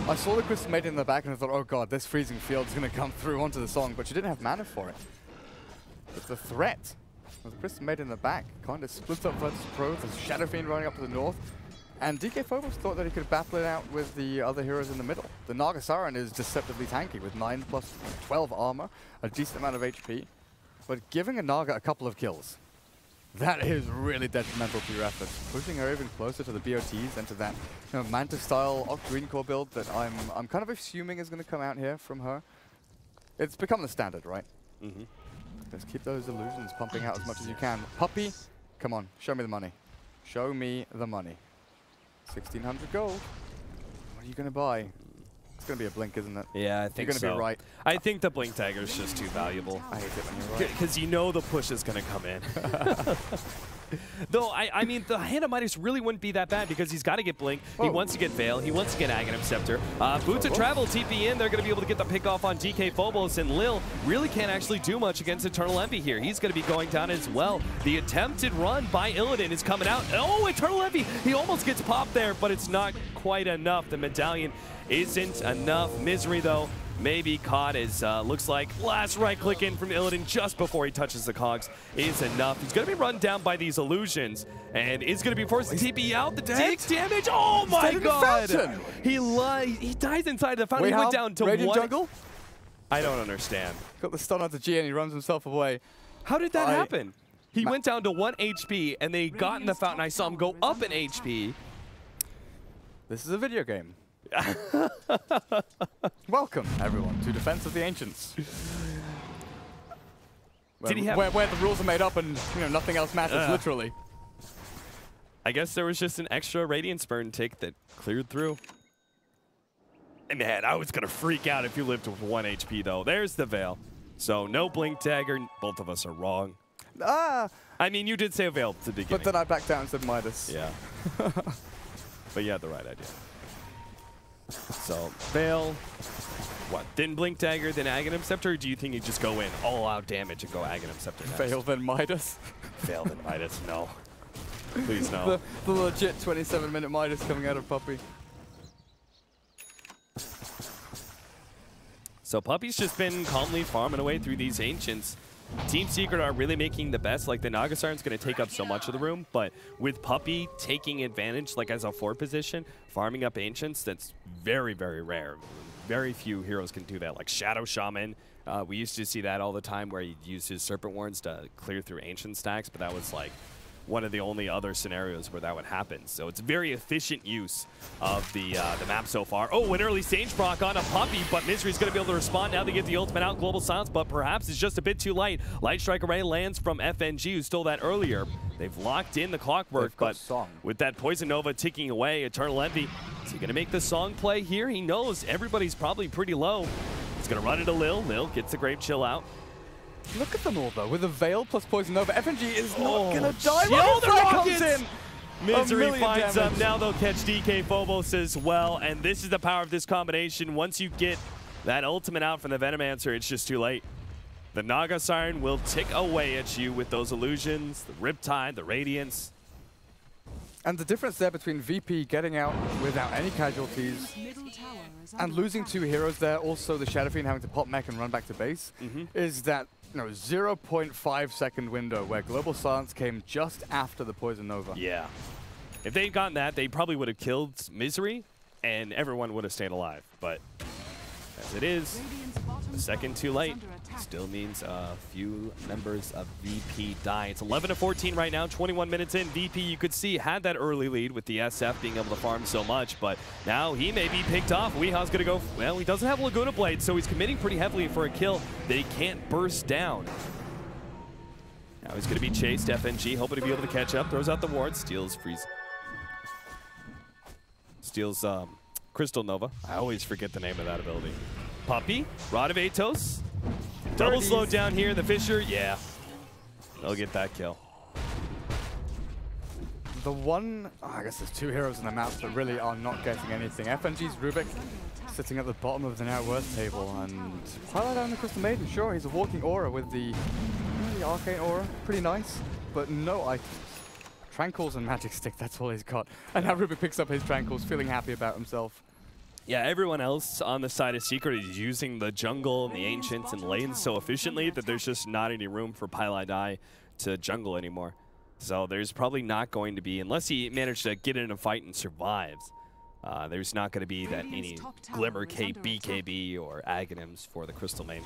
I saw the Crystal Maiden in the back and I thought, oh god, this freezing field is going to come through onto the song, but she didn't have mana for it. It's a threat. With Crystal Maiden in the back, kind of splits up Virtus Pro, there's Shadow Fiend running up to the north. And DK Phobos thought that he could battle it out with the other heroes in the middle. The Naga Siren is deceptively tanky with 9 plus 12 armor, a decent amount of HP. But giving a Naga a couple of kills, that is really detrimental to your efforts. Pushing her even closer to the BOTs and to that Manta-style Oct Green Core build that I'm kind of assuming is going to come out here from her. It's become the standard, right? Just keep those illusions pumping out as much as you can. Puppy, come on, show me the money. Show me the money. 1,600 gold. What are you going to buy? It's going to be a blink, isn't it? Yeah, I think You're going to be right. I think the Blink Dagger is just too valuable. I hate it when you're right. Because you know the push is going to come in. Though, I mean, the Hand of Midas really wouldn't be that bad because he's got to get Blink. Whoa. He wants to get Veil. He wants to get Aghanim Scepter. Boots of Travel, TP in. They're going to be able to get the pick off on DK Phobos, and Lil really can't actually do much against Eternal Envy here. He's going to be going down as well. The attempted run by Illidan is coming out. Oh, Eternal Envy! He almost gets popped there, but it's not quite enough. The medallion isn't enough. Misery, though, maybe caught as looks like last right click in from Illidan just before he touches the cogs is enough. He's going to be run down by these illusions and is going to be forced to TP out. The dig damage. Oh my god! He dies inside the fountain. He went down to Radiant one. Jungle? I don't understand. Got the stun out to G and he runs himself away. How did that happen? He went down to 1 HP and they got in the fountain. I saw him go up in HP. This is a video game. Welcome, everyone, to Defense of the Ancients. Where the rules are made up and nothing else matters, literally. I guess there was just an extra Radiance Burn tick that cleared through. And man, I was going to freak out if you lived with 1 HP, though. There's the Veil. So no Blink Dagger. Both of us are wrong. I mean, you did say a Veil to begin. But then I backed down and said Midas. Yeah. But you had the right idea. So, Veil, what? Then Blink Dagger, then Aghanim Scepter, or do you think you just go in all out damage and go Aghanim Scepter next? Veil, then Midas. Veil, then Midas, no. Please no. The legit 27-minute Midas coming out of Puppey. So Puppey's just been calmly farming away through these Ancients. Team Secret are really making the best. Like, the Naga Siren's going to take up so much of the room, but with Puppey taking advantage, like as a 4 position, farming up Ancients, that's very, very rare. Very few heroes can do that. Like Shadow Shaman, we used to see that all the time where he'd use his Serpent Warns to clear through Ancient stacks, but that was like one of the only other scenarios where that would happen. So it's very efficient use of the map so far. Oh, an early Sage proc on a Puppey, but Misery's going to be able to respond now. They get the ultimate out, Global Silence, but perhaps it's just a bit too late. Light Strike Array lands from FNG, who stole that earlier. They've locked in the Clockwork, but Song. with that Poison Nova ticking away, Eternal Envy, is he going to make the Song play here? He knows everybody's probably pretty low. He's going to run into Lil. Lil gets the Grave Chill out. Look at them all, though. With a Veil plus Poison Nova, FNG is not going to die. Chill the comes Rockets! in. Misery finds damage. them. Now they'll catch DK Phobos as well. And this is the power of this combination. Once you get that ultimate out from the Venomancer, it's just too late. The Naga Siren will tick away at you with those illusions, the Riptide, the Radiance. And the difference there between VP getting out without any casualties Middle tower is and under losing attack. 2 heroes there, also the Shadow Fiend having to pop mech and run back to base, is that 0.5 second window where Global Silence came just after the Poison Nova. Yeah. If they'd gotten that, they probably would have killed Misery, and everyone would have stayed alive. But as it is, Radiant's bottom a second too tower is late. under attack. Still means a few members of VP die. It's 11-14 right now, 21 minutes in. VP, you could see, had that early lead with the SF being able to farm so much, but now he may be picked off. Weeha's going to go, well, he doesn't have Laguna Blade, so he's committing pretty heavily for a kill that he can't burst down. Now he's going to be chased. FNG hoping to be able to catch up. Throws out the ward, steals freeze. Steals Crystal Nova. I always forget the name of that ability. Puppey, Rod of Atos. Double slow down here in the Fissure. Yeah, they'll get that kill. The one, I guess there's 2 heroes in the map that really are not getting anything. FNG's Rubik sitting at the bottom of the net worth table, and highlight on the Crystal Maiden. Sure, he's a walking aura with the Arcane Aura. Pretty nice, but no items. Tranquils and Magic Stick, that's all he's got. And now Rubik picks up his Tranquils, feeling happy about himself. Yeah, everyone else on the side of Secret is using the jungle and the Ancients and lanes so efficiently that there's just not any room for Pylai Dai to jungle anymore. So there's probably not going to be, unless he managed to get in a fight and survives, there's not going to be that any Glimmer Cape, BKB, or Aghanims for the Crystal Main.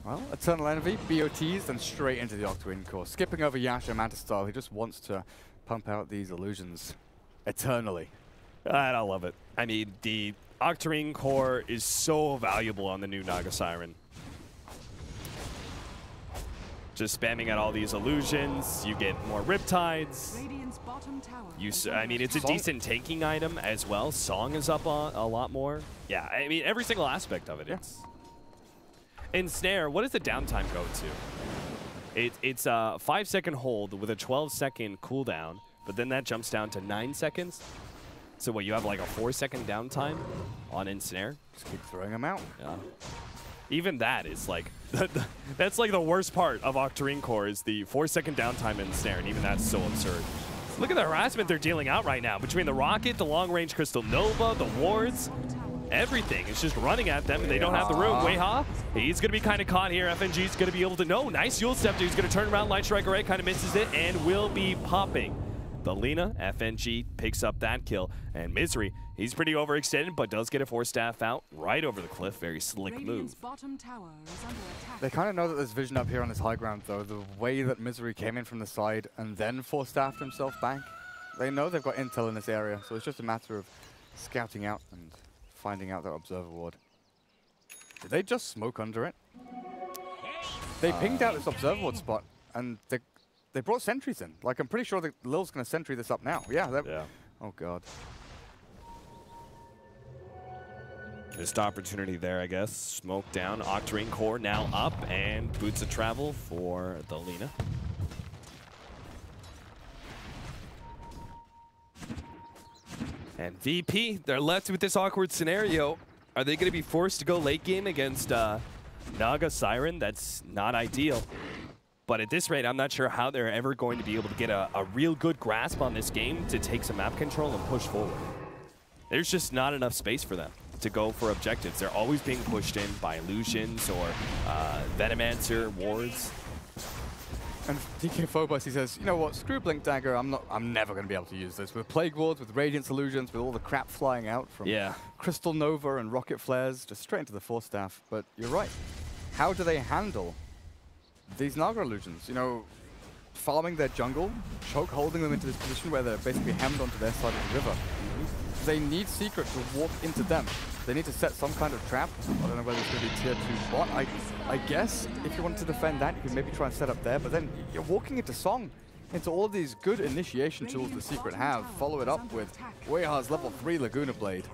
Well, Eternal Envy, BOTs, then straight into the Octarine Core. Skipping over Yasha Manta style, he just wants to pump out these illusions eternally. I love it. I mean, the Octarine Core is so valuable on the new Naga Siren. Just spamming out all these illusions, you get more Riptides. Radiant's bottom tower is I mean, under it's a attack. decent tanking item as well. Song is up on a lot more. Yeah, I mean, every single aspect of it. Yeah. Ensnare, what does the downtime go to? It's a 5-second hold with a 12-second cooldown, but then that jumps down to 9 seconds. So what, you have like a 4-second downtime on Ensnare? Just keep throwing them out. Yeah. Even that is like, that's like the worst part of Octarine Core is the 4-second downtime in Ensnare, and even that's so absurd. Look at the harassment they're dealing out right now. Between the Rocket, the long-range Crystal Nova, the wards, everything is just running at them, and they don't have the room. Weha, he's going to be kind of caught here. FNG's going to be able to, no, nice Yule Scepter. He's going to turn around, Light Strike Array, kind of misses it, and will be popping. The Lina, FNG picks up that kill, and Misery, he's pretty overextended, but does get a 4-staff out right over the cliff. Very slick move. Radiant's bottom tower is under attack. They kind of know that there's vision up here on this high ground, though. The way that Misery came in from the side and then 4-staffed himself back, they know they've got intel in this area, so it's just a matter of scouting out and finding out their Observer Ward. Did they just smoke under it? They pinged out this Observer Ward spot, and they brought sentries in. Like, I'm pretty sure that Lil's going to sentry this up now. Yeah. Yeah. Oh, God. Missed opportunity there, I guess. Smoke down. Octarine Core now up, and Boots of Travel for the Lina. And VP, they're left with this awkward scenario. Are they going to be forced to go late game against Naga Siren? That's not ideal. But at this rate, I'm not sure how they're ever going to be able to get a real good grasp on this game to take some map control and push forward. There's just not enough space for them to go for objectives. They're always being pushed in by illusions or Venomancer wards. And DK Phobos, he says, you know what, screw Blink Dagger, I'm never going to be able to use this. With Plague Wards, with Radiance Illusions, with all the crap flying out from Crystal Nova and Rocket Flares, just straight into the Force Staff. But you're right. How do they handle these Naga Illusions? You know, farming their jungle, choke holding them into this position where they're basically hemmed onto their side of the river. They need Secret to walk into them. They need to set some kind of trap. I don't know whether it's going to be tier 2 bot. I guess if you wanted to defend that, you could maybe try and set up there, but then you're walking into Song, into all of these good initiation tools the Secret have. Follow it up with Weiha's level 3 Laguna Blade.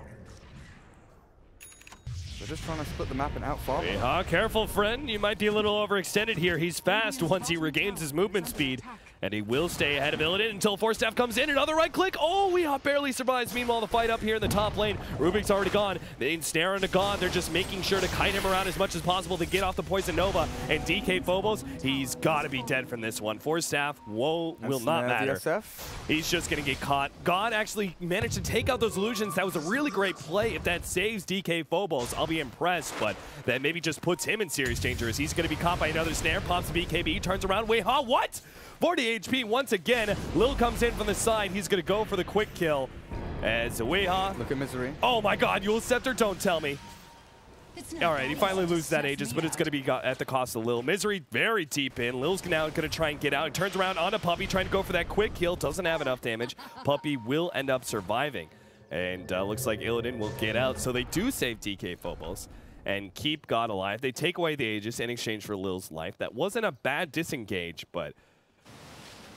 They're just trying to split the map and outfarm. Weiha, careful friend, you might be a little overextended here. He's fast once he regains his movement speed. And he will stay ahead of Illidan until Force Staff comes in. Another right click. Oh, Weiha barely survives. Meanwhile, the fight up here in the top lane. Rubik's already gone. They ensnare into God. They're just making sure to kite him around as much as possible to get off the Poison Nova. And DK Phobos, he's got to be dead from this one. Force Staff will not matter. He's just going to get caught. God actually managed to take out those illusions. That was a really great play. If that saves DK Phobos, I'll be impressed. But that maybe just puts him in serious danger as he's going to be caught by another snare. Pops the BKB, turns around. Weiha, what? 40 HP once again. Lil comes in from the side. He's going to go for the quick kill. As Weiha. Look at Misery. Oh my god, Eul Scepter, don't tell me. All right, he finally loses that Aegis, but it's going to be at the cost of Lil. Misery very deep in. Lil's now going to try and get out. He turns around on a Puppey, trying to go for that quick kill. Doesn't have enough damage. Puppey will end up surviving. And looks like Illidan will get out. So they do save DK Phobos and keep God alive. They take away the Aegis in exchange for Lil's life. That wasn't a bad disengage, but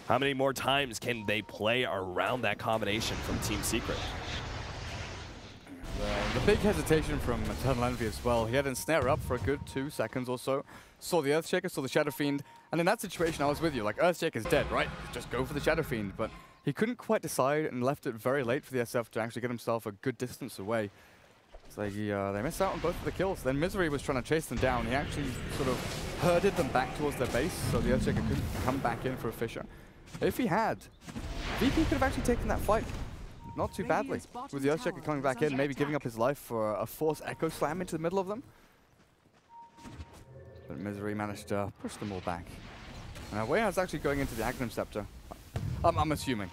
how many more times can they play around that combination from Team Secret? The big hesitation from Eternal Envy as well. He had Ensnare up for a good 2 seconds or so. Saw the Earthshaker, saw the Shadow Fiend, and in that situation I was with you. Like, Earthshaker's dead, right? Just go for the Shadow Fiend. But he couldn't quite decide and left it very late for the SF to actually get himself a good distance away. So they missed out on both of the kills. Then Misery was trying to chase them down. He actually sort of herded them back towards their base, so the Earthshaker couldn't come back in for a Fissure. If he had, VP could have actually taken that fight not too badly. With the Earthshaker coming back in, maybe giving up his life for a Force Echo Slam into the middle of them. But Misery managed to push them all back. Now Weiha's actually going into the Aghanim Scepter. I'm assuming,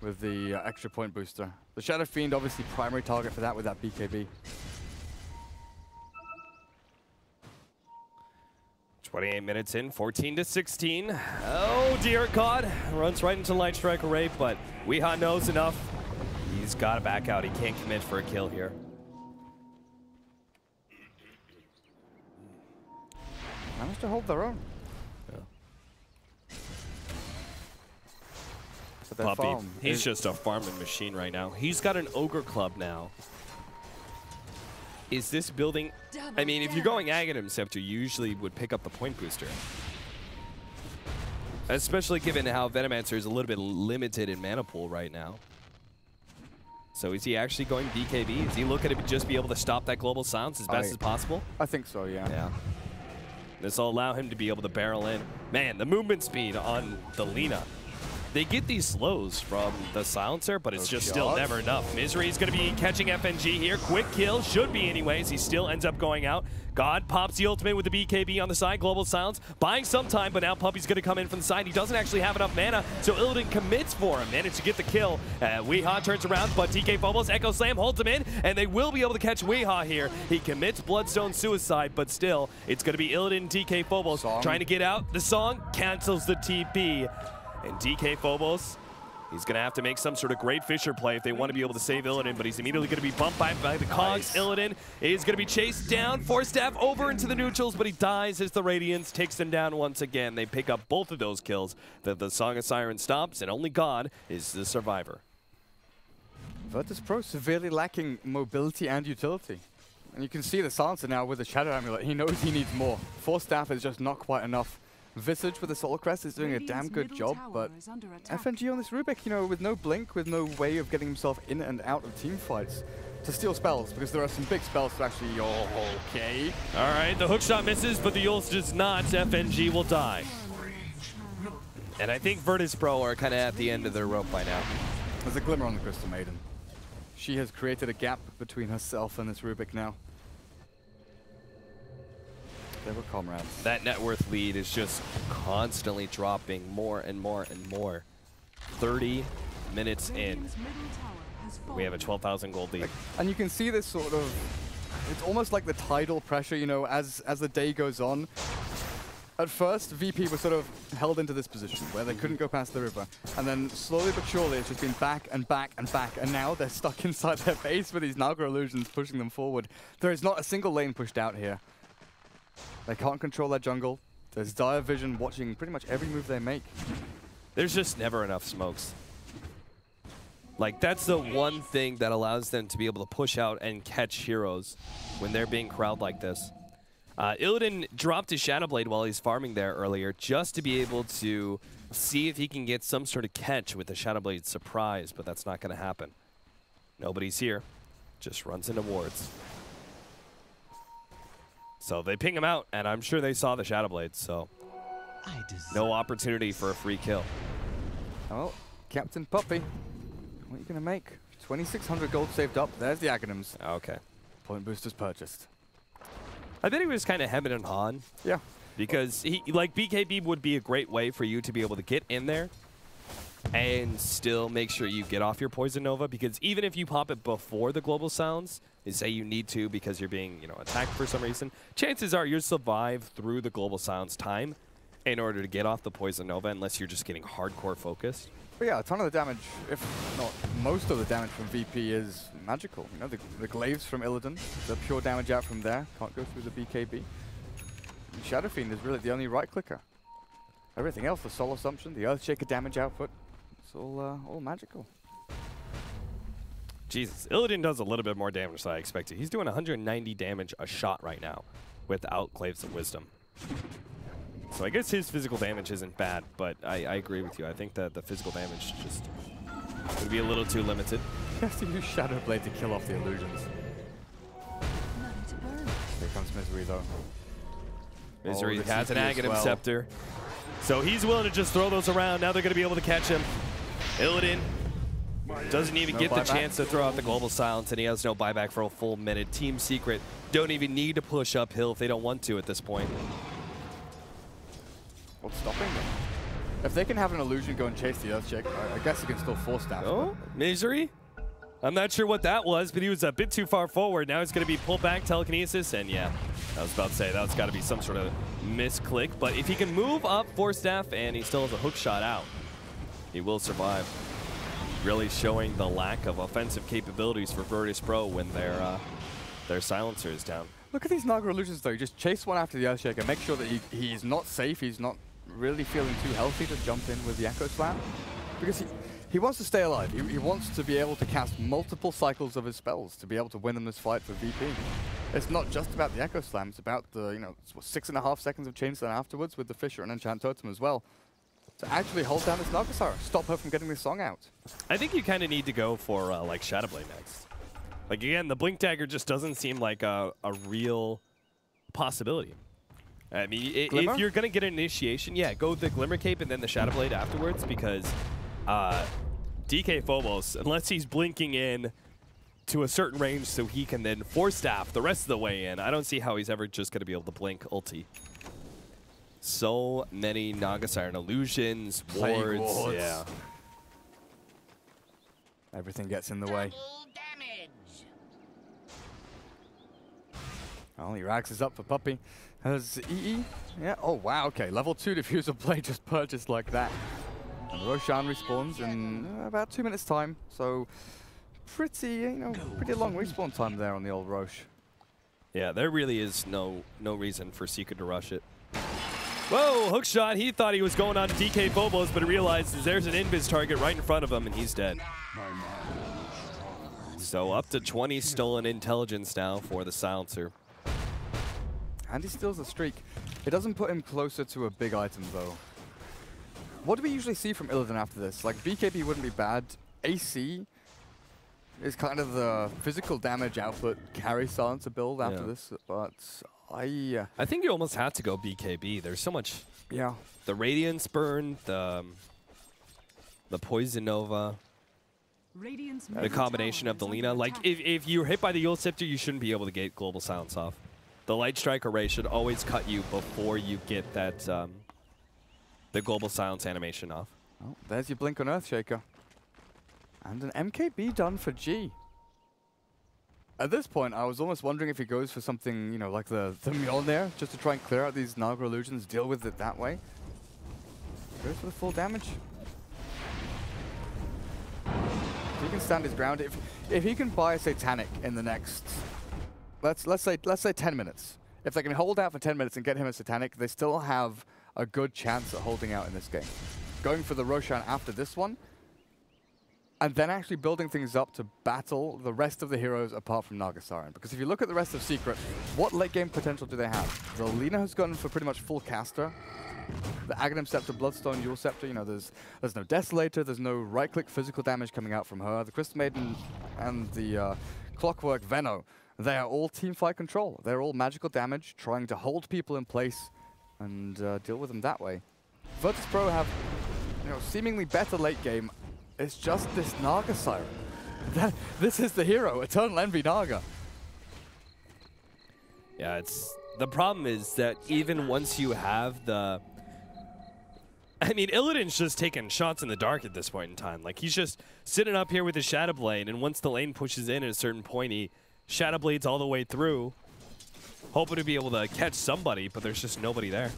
with the extra point booster. The Shadow Fiend obviously primary target for that with that BKB. 28 minutes in, 14-16. Oh dear God, runs right into Light Strike Array, but Weiha knows enough. He's got to back out. He can't commit for a kill here. Managed to hold their own. Yeah. Puppey, he's just a farming machine right now. He's got an Ogre Club now. Is this building... I mean, if you're going Aghanim Scepter, you usually would pick up the point booster. Especially given how Venomancer is a little bit limited in mana pool right now. So is he actually going BKB? Is he looking to just be able to stop that global silence as best as possible? I think so, yeah. Yeah. This will allow him to be able to barrel in. Man, the movement speed on the Lina. They get these slows from the silencer, but it's just still never enough. Misery's going to be catching FNG here. Quick kill, should be anyways. He still ends up going out. God pops the ultimate with the BKB on the side. Global silence, buying some time, but now Puppey's going to come in from the side. He doesn't actually have enough mana, so Illidan commits for him. Managed to get the kill. Weiha turns around, but DK Phobos, Echo Slam holds him in, and they will be able to catch Weiha here. He commits Bloodstone Suicide, but still, it's going to be Illidan and DK Phobos trying to get out. The Song cancels the TP. And DK Phobos, he's going to have to make some sort of great Fissure play if they want to be able to save Illidan, but he's immediately going to be bumped by the cogs. Illidan is going to be chased down. Force Staff over into the neutrals, but he dies as the Radiance takes him down once again. They pick up both of those kills. The Song of Siren stops, and only God is the survivor. Virtus Pro severely lacking mobility and utility. And you can see the Silencer now with the Shadow Amulet. He knows he needs more. Force Staff is just not quite enough. Visage with the Solar Crest is doing a damn good job, but FNG on this Rubik, you know, with no blink, with no way of getting himself in and out of team fights to steal spells, because there are some big spells to actually, oh, okay. All right, the hookshot misses, but the Yules does not. FNG will die. And I think Virtus Pro are kind of at the end of their rope by now. There's a glimmer on the Crystal Maiden. She has created a gap between herself and this Rubik now. They were comrades. That net worth lead is just constantly dropping more and more and more. 30 minutes in. We have a 12,000 gold lead. And you can see this sort of, it's almost like the tidal pressure, you know, as the day goes on. At first, VP was sort of held into this position where they couldn't go past the river. And then slowly but surely, it's just been back and back and back. And now they're stuck inside their base with these Naga illusions pushing them forward. There is not a single lane pushed out here. They can't control their jungle. There's Dire Vision watching pretty much every move they make. There's just never enough smokes. Like, that's the one thing that allows them to be able to push out and catch heroes when they're being crowded like this. Illidan dropped his Shadow Blade while he's farming there earlier just to be able to see if he can get some sort of catch with the Shadow Blade surprise, but that's not going to happen. Nobody's here. Just runs into wards. So they ping him out, and I'm sure they saw the Shadow Blade, so no opportunity for a free kill. Oh, Captain Puppy, what are you going to make? 2,600 gold saved up. There's the Aghanims. Okay. Point boosters purchased. I think he was kind of hemming and hawing. Yeah. Because, like, BKB would be a great way for you to be able to get in there and still make sure you get off your Poison Nova, because even if you pop it before the global sounds, they say you need to because you're being, you know, attacked for some reason, chances are you'll survive through the global sounds time in order to get off the Poison Nova, unless you're just getting hardcore focused. But yeah, a ton of the damage, if not most of the damage from VP is magical. You know, the glaives from Illidan, the pure damage out from there, can't go through the BKB. And Shadow Fiend is really the only right clicker. Everything else, the Soul Assumption, the Earthshaker damage output, it's all magical. Jesus, Illidan does a little bit more damage than I expected. He's doing 190 damage a shot right now without Glaives of Wisdom. So I guess his physical damage isn't bad, but I agree with you. I think that the physical damage just would be a little too limited. He has to use Shadow Blade to kill off the illusions. Here comes Misery though. Misery has an Aghanim Scepter. So he's willing to just throw those around. Now they're going to be able to catch him. Illidan doesn't even get the chance to throw out the global silence, and he has no buyback for a full minute. Team Secret don't even need to push uphill if they don't want to at this point. What's stopping them? If they can have an illusion go and chase the Earthshaker, I guess he can still force that. Oh, Misery? I'm not sure what that was, but he was a bit too far forward. Now he's going to be pulled back, telekinesis, and yeah, I was about to say that's got to be some sort of misclick. But if he can move up Force Staff and he still has a hook shot out, he will survive. Really showing the lack of offensive capabilities for Virtus Pro when their silencer is down. Look at these Naga illusions though. You just chase one after the Earthshaker, make sure that he's not safe, he's not really feeling too healthy to jump in with the Echo Slam, because he wants to stay alive. He wants to be able to cast multiple cycles of his spells to be able to win in this fight for VP. It's not just about the Echo Slam, it's about the, you know, 6.5 seconds of chain stun afterwards with the Fissure and Enchant Totem as well. To actually hold down this Nagasara, stop her from getting this song out. I think you kind of need to go for like Shadow Blade next. Like again, the Blink Dagger just doesn't seem like a real possibility. I mean, if you're gonna get an initiation, yeah, go with the Glimmer Cape and then the Shadow Blade afterwards, because DK Phobos, unless he's blinking in to a certain range so he can then Force Staff the rest of the way in, I don't see how he's ever just gonna be able to blink ulti. So many Naga Siren illusions, wards, yeah. Everything gets in the way. Well, he rags is up for Puppy. Has EE? Yeah, oh wow, okay. Level 2 Diffuser Blade just purchased like that. And Roshan respawns in about 2 minutes time, so pretty long respawn time there on the old Roche. Yeah, there really is no reason for Secret to rush it. Whoa, hook shot. He thought he was going on to DK Phobos, but he realizes there's an invis target right in front of him, and he's dead. So up to 20 stolen intelligence now for the silencer. And he steals the streak. It doesn't put him closer to a big item, though. What do we usually see from Illidan after this? Like, BKB wouldn't be bad. AC is kind of the physical damage output carry Silencer build after this, but I think you almost have to go BKB. There's so much. Yeah. The Radiance Burn, the Poison Nova, the combination of the Lina. Like, if you're hit by the Yule Scepter, you shouldn't be able to get Global Silence off. The Light Strike Array should always cut you before you get that the Global Silence animation off. Oh, there's your Blink on Earthshaker. And an MKB done for G. At this point, I was almost wondering if he goes for something, you know, like the Mjolnir, just to try and clear out these Naga illusions, deal with it that way. Goes for the full damage. If he can stand his ground, if he can buy a Satanic in the next, let's say 10 minutes. If they can hold out for 10 minutes and get him a Satanic, they still have a good chance at holding out in this game. Going for the Roshan after this one, and then actually building things up to battle the rest of the heroes apart from Nagasaran. Because if you look at the rest of Secret, what late game potential do they have? The Lina has gone for pretty much full caster. The Aghanim Scepter, Bloodstone, Yule Scepter, you know, there's no Desolator, there's no right-click physical damage coming out from her. The Crystal Maiden and the Clockwork Veno, they are all teamfight control. They're all magical damage, trying to hold people in place and deal with them that way. Virtus Pro have, you know, seemingly better late game. It's just this Naga Siren. This is the hero, Eternal Envy Naga. Yeah, the problem is that even once you have the... I mean, Illidan's just taking shots in the dark at this point in time. Like, he's just sitting up here with his Shadow Blade, and once the lane pushes in at a certain point, he Shadow Blades all the way through, hoping to be able to catch somebody, but there's just nobody there.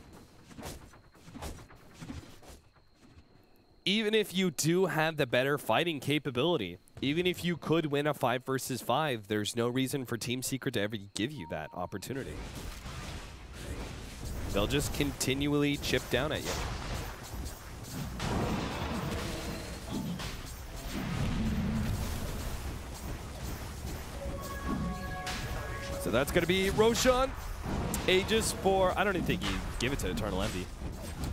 Even if you do have the better fighting capability, even if you could win a 5 versus 5, there's no reason for Team Secret to ever give you that opportunity. They'll just continually chip down at you. So that's going to be Roshan. Aegis for... I don't even think you give it to Eternal Envy.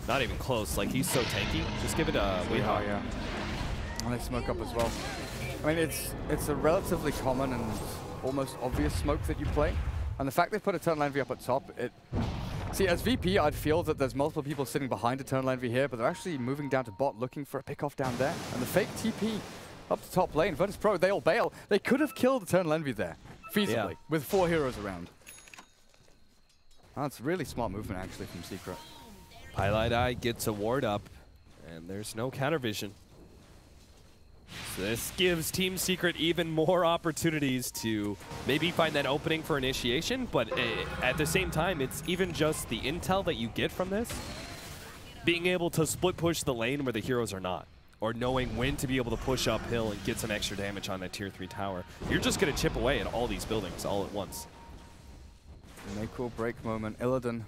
Not even close. Like, he's so tanky. Just give it a Weehaw. Yeah. And they smoke up as well. I mean, it's a relatively common and almost obvious smoke that you play. And the fact they put Eternal Envy up at top, see, as VP, I'd feel that there's multiple people sitting behind Eternal Envy here, but they're actually moving down to bot, looking for a pick-off down there. And the fake TP up to top lane. Virtus Pro, they all bail. They could have killed Eternal Envy there, feasibly, with 4 heroes around. That's really smart movement, actually, from Secret. Pilot Eye gets a ward up, and there's no counter vision. So this gives Team Secret even more opportunities to maybe find that opening for initiation, but at the same time, it's even just the intel that you get from this, being able to split push the lane where the heroes are not, or knowing when to be able to push uphill and get some extra damage on that tier 3 tower. You're just going to chip away at all these buildings all at once. Make or break moment. Illidan.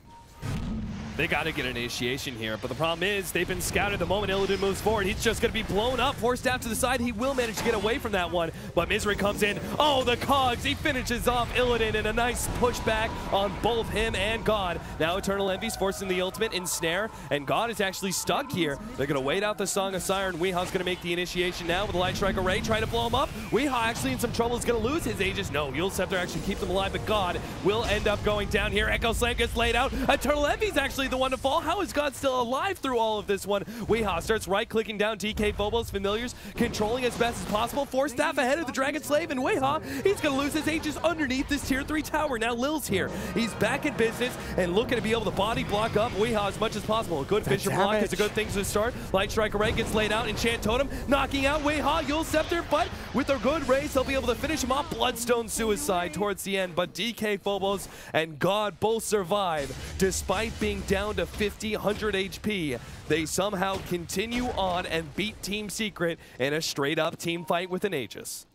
They got to get an initiation here, but the problem is they've been scouted the moment Illidan moves forward. He's just going to be blown up, forced out to the side. He will manage to get away from that one, but Misery comes in. Oh, the cogs. He finishes off Illidan in a nice pushback on both him and God. Now Eternal Envy's forcing the ultimate ensnare, and God is actually stuck here. They're going to wait out the Song of Siren. Weeha's going to make the initiation now with the Light Strike Array, trying to blow him up. Weeha actually in some trouble. Is going to lose his Aegis. No, Yule Scepter actually keeps him alive, but God will end up going down here. Echo Slam gets laid out. Eternal Envy's actually the one to fall. How is God still alive through all of this one? Weeha starts right-clicking down DK Phobos Familiars, controlling as best as possible. Force Staff ahead of the Dragon Slave, and Weeha, he's going to lose his Aegis underneath this tier 3 tower. Now Lil's here. He's back in business and looking to be able to body block up Weeha as much as possible. A good Fisher block is a good thing to start. Light Strike Array gets laid out. Enchant Totem knocking out Weeha. Yule Scepter, but with a good race, they'll be able to finish him off. Bloodstone Suicide towards the end, but DK Phobos and God both survive despite being down to 100 HP. They somehow continue on and beat Team Secret in a straight-up team fight with an Aegis.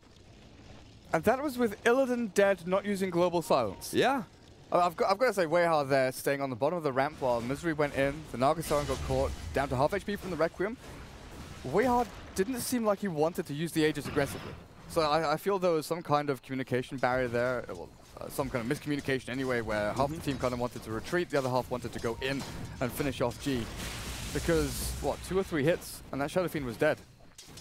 And that was with Illidan dead, not using Global Silence. Yeah. I've got to say, Weeha there, staying on the bottom of the ramp while Misery went in. The Nagasaran got caught, down to half HP from the Requiem. Weeha didn't seem like he wanted to use the Aegis aggressively. So I feel there was some kind of communication barrier there. Well, some kind of miscommunication anyway, where half the team kind of wanted to retreat, the other half wanted to go in and finish off G. Because, what, 2 or 3 hits, and that Shadow Fiend was dead.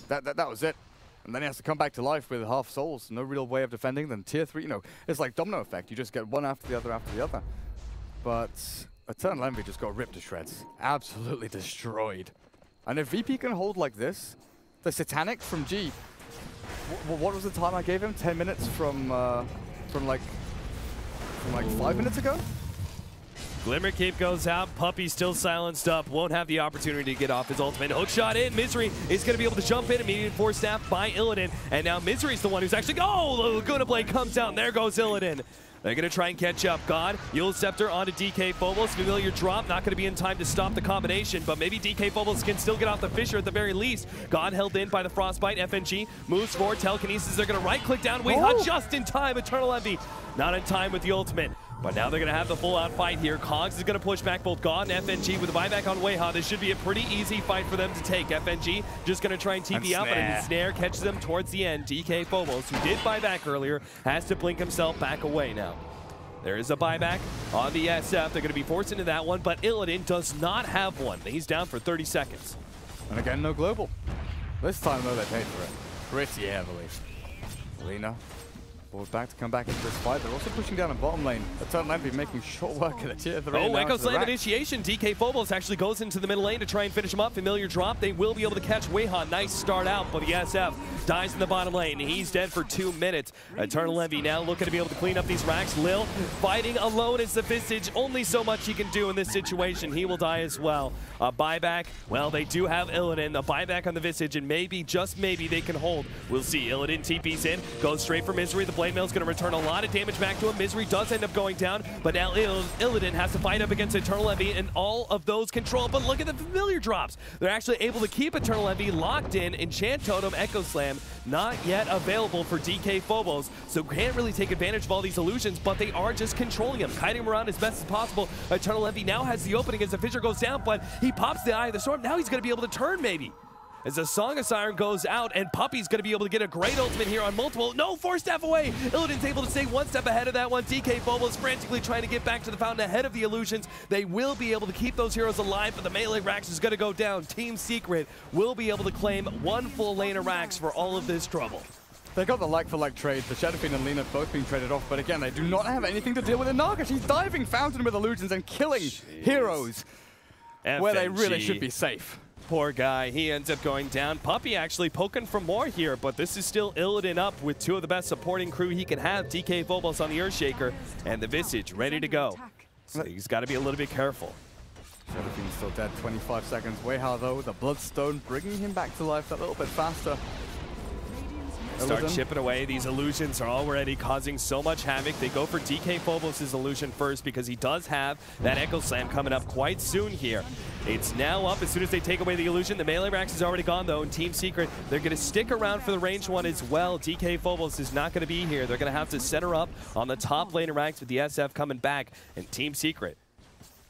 That was it. And then he has to come back to life with half souls. No real way of defending them. Tier 3, you know, it's like domino effect. You just get one after the other after the other. But Eternal Envy just got ripped to shreds. Absolutely destroyed. And if VP can hold like this, the Satanic from G, what was the time I gave him? 10 minutes from like 5 minutes ago? Glimmer Cape goes out. Puppey still silenced up. Won't have the opportunity to get off his ultimate. Hook shot in. Misery is going to be able to jump in. Immediate force staff by Illidan. And now Misery's the one who's actually... Oh, the Laguna Blade comes out. And there goes Illidan. They're going to try and catch up. God, Eul's Scepter onto DK Phobos. Familiar drop. Not going to be in time to stop the combination. But maybe DK Phobos can still get off the Fissure at the very least. God held in by the Frostbite. FNG moves forward. Telekinesis. They're going to right-click down. Weihua just in time. Eternal Envy not in time with the ultimate. But now they're going to have the full-out fight here. Cogs is going to push back both God and FNG with a buyback on Weihua. This should be a pretty easy fight for them to take. FNG just going to try and TP out, but a snare catches them towards the end. DK Phobos, who did buy back earlier, has to blink himself back away now. There is a buyback on the SF. They're going to be forced into that one, but Illidan does not have one. He's down for 30 seconds. And again, no global. This time, though, they paid for it pretty heavily. Lina. Forward back to come back into this fight. They're also pushing down a bottom lane. Eternal Envy making short work of the tier 3. Oh, Echo Slam initiation. DK Phobos actually goes into the middle lane to try and finish him up. Familiar drop. They will be able to catch Weihua. Nice start out, but the SF dies in the bottom lane. He's dead for 2 minutes. Eternal Envy now looking to be able to clean up these racks. Lil fighting alone as the Visage. Only so much he can do in this situation. He will die as well. A buyback. Well, they do have Illidan. A buyback on the Visage, and maybe, just maybe, they can hold. We'll see. Illidan TP's in. Goes straight for Misery. The Blade Mail's going to return a lot of damage back to him. Misery does end up going down, but now Illidan has to fight up against Eternal Envy, and all of those control. But look at the familiar drops. They're actually able to keep Eternal Envy locked in. Enchant Totem, Echo Slam, not yet available for DK Phobos, so can't really take advantage of all these illusions, but they are just controlling him, kiting him around as best as possible. Eternal Envy now has the opening as the Fissure goes down, but he pops the Eye of the Storm. Now he's going to be able to turn, maybe. As the Song of Siren goes out, and Puppey's going to be able to get a great ultimate here on multiple. No, 4 step away. Illidan's able to stay 1 step ahead of that one. DK Phobos frantically trying to get back to the fountain ahead of the illusions. They will be able to keep those heroes alive, but the melee Rax is going to go down. Team Secret will be able to claim 1 full lane of Rax for all of this trouble. They got the like-for-like trade. The Shadow Fiend and Lina both being traded off, but again, they do not have anything to deal with Naga. She's diving Fountain with illusions and killing heroes where they really should be safe. Poor guy, he ends up going down. Puppey actually poking for more here, but this is still Illidan up with 2 of the best supporting crew he can have. DK Phobos on the Earthshaker, and the Visage ready to go. So he's got to be a little bit careful. Shadow Fiend's still dead, 25 seconds. Weihua, though, the Bloodstone bringing him back to life that little bit faster. Start chipping away. These illusions are already causing so much havoc. They go for DK Phobos' illusion first because he does have that Echo Slam coming up quite soon here. It's now up as soon as they take away the illusion. The melee Rax is already gone, though, and Team Secret, they're going to stick around for the ranged one as well. DK Phobos is not going to be here. They're going to have to set her up on the top lane of Rax with the SF coming back, and Team Secret,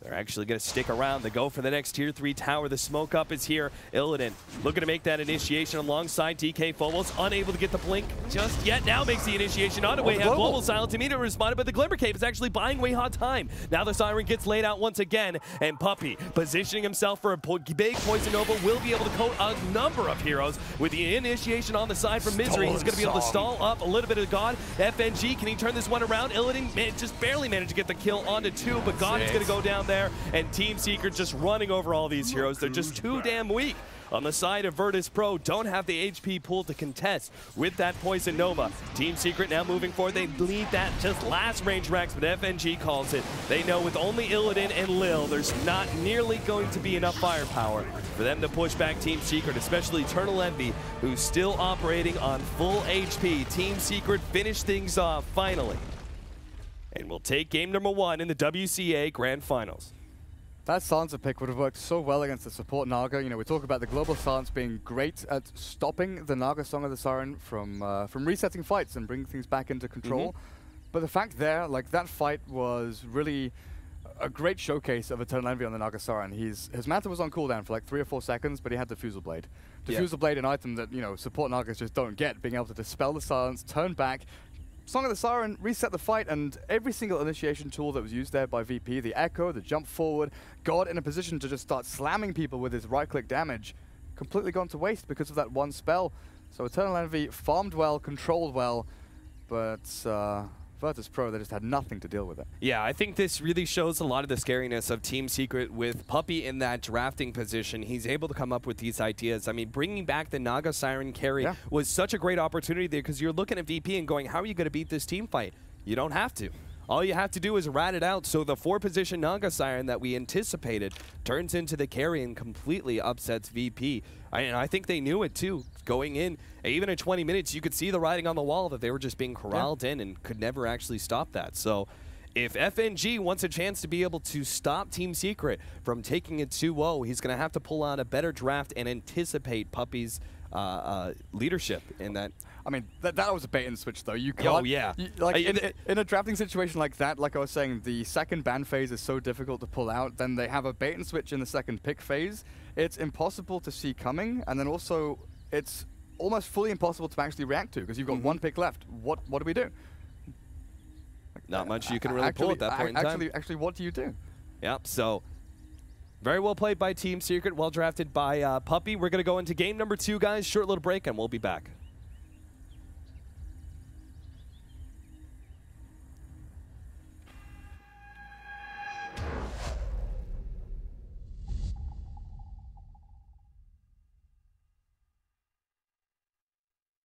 they're actually going to stick around. They go for the next tier 3 tower. The smoke up is here. Illidan looking to make that initiation alongside DK Phobos. Unable to get the blink just yet. Now makes the initiation on it. Weihua global silence immediately responded, but the Glimmer Cape is actually buying Weihua time. Now the Siren gets laid out once again, and Puppey positioning himself for a big Poison Nova will be able to coat a number of heroes with the initiation on the side from Misery. He's going to be able to stall up a little bit of God. FNG, can he turn this one around? Illidan just barely managed to get the kill onto 2, but God is going to go down there, and Team Secret just running over all these heroes. They're just too damn weak. On the side of Virtus Pro, don't have the HP pool to contest with that Poison Nova. Team Secret now moving forward. They lead that just last range Rex, but FNG calls it. They know with only Illidan and Lil, there's not nearly going to be enough firepower for them to push back Team Secret, especially Eternal Envy, who's still operating on full HP. Team Secret finished things off finally, and will take game number 1 in the WCA Grand Finals. That Sansa pick would have worked so well against the support Naga. You know, we talk about the global silence being great at stopping the Naga Song of the Siren from resetting fights and bringing things back into control. But the fact there, like, that fight was really a great showcase of Eternal Envy on the Naga Siren. His Manta was on cooldown for like 3 or 4 seconds, but he had Diffusal Blade. Diffusal Blade, an item that, you know, support Nagas just don't get, being able to dispel the silence, turn back, Song of the Siren reset the fight, and every single initiation tool that was used there by VP, the Echo, the jump forward, got in a position to just start slamming people with his right-click damage, completely gone to waste because of that one spell. So Eternal Envy farmed well, controlled well, but Virtus.pro, they just had nothing to deal with it. Yeah, I think this really shows a lot of the scariness of Team Secret with Puppey in that drafting position. He's able to come up with these ideas. I mean, bringing back the Naga Siren carry was such a great opportunity there, because you're looking at VP and going, how are you going to beat this team fight? You don't have to. All you have to do is rat it out, so the 4-position Naga Siren that we anticipated turns into the carry and completely upsets VP. I think they knew it too. Going in, even at 20 minutes, you could see the writing on the wall that they were just being corralled in and could never actually stop that. So if FNG wants a chance to be able to stop Team Secret from taking it 2-0, he's going to have to pull out a better draft and anticipate Puppey's leadership in that. I mean, that was a bait and switch, though. You can't. Oh, yeah. In a drafting situation like that, like I was saying, the second ban phase is so difficult to pull out. Then they have a bait and switch in the second pick phase. It's impossible to see coming, and then also it's almost fully impossible to actually react to, because you've got one pick left. What do we do? Not much you can really pull at that point in time. Actually, what do you do? Yep, so very well played by Team Secret, well drafted by Puppey. We're going to go into game number 2, guys. Short little break, and we'll be back.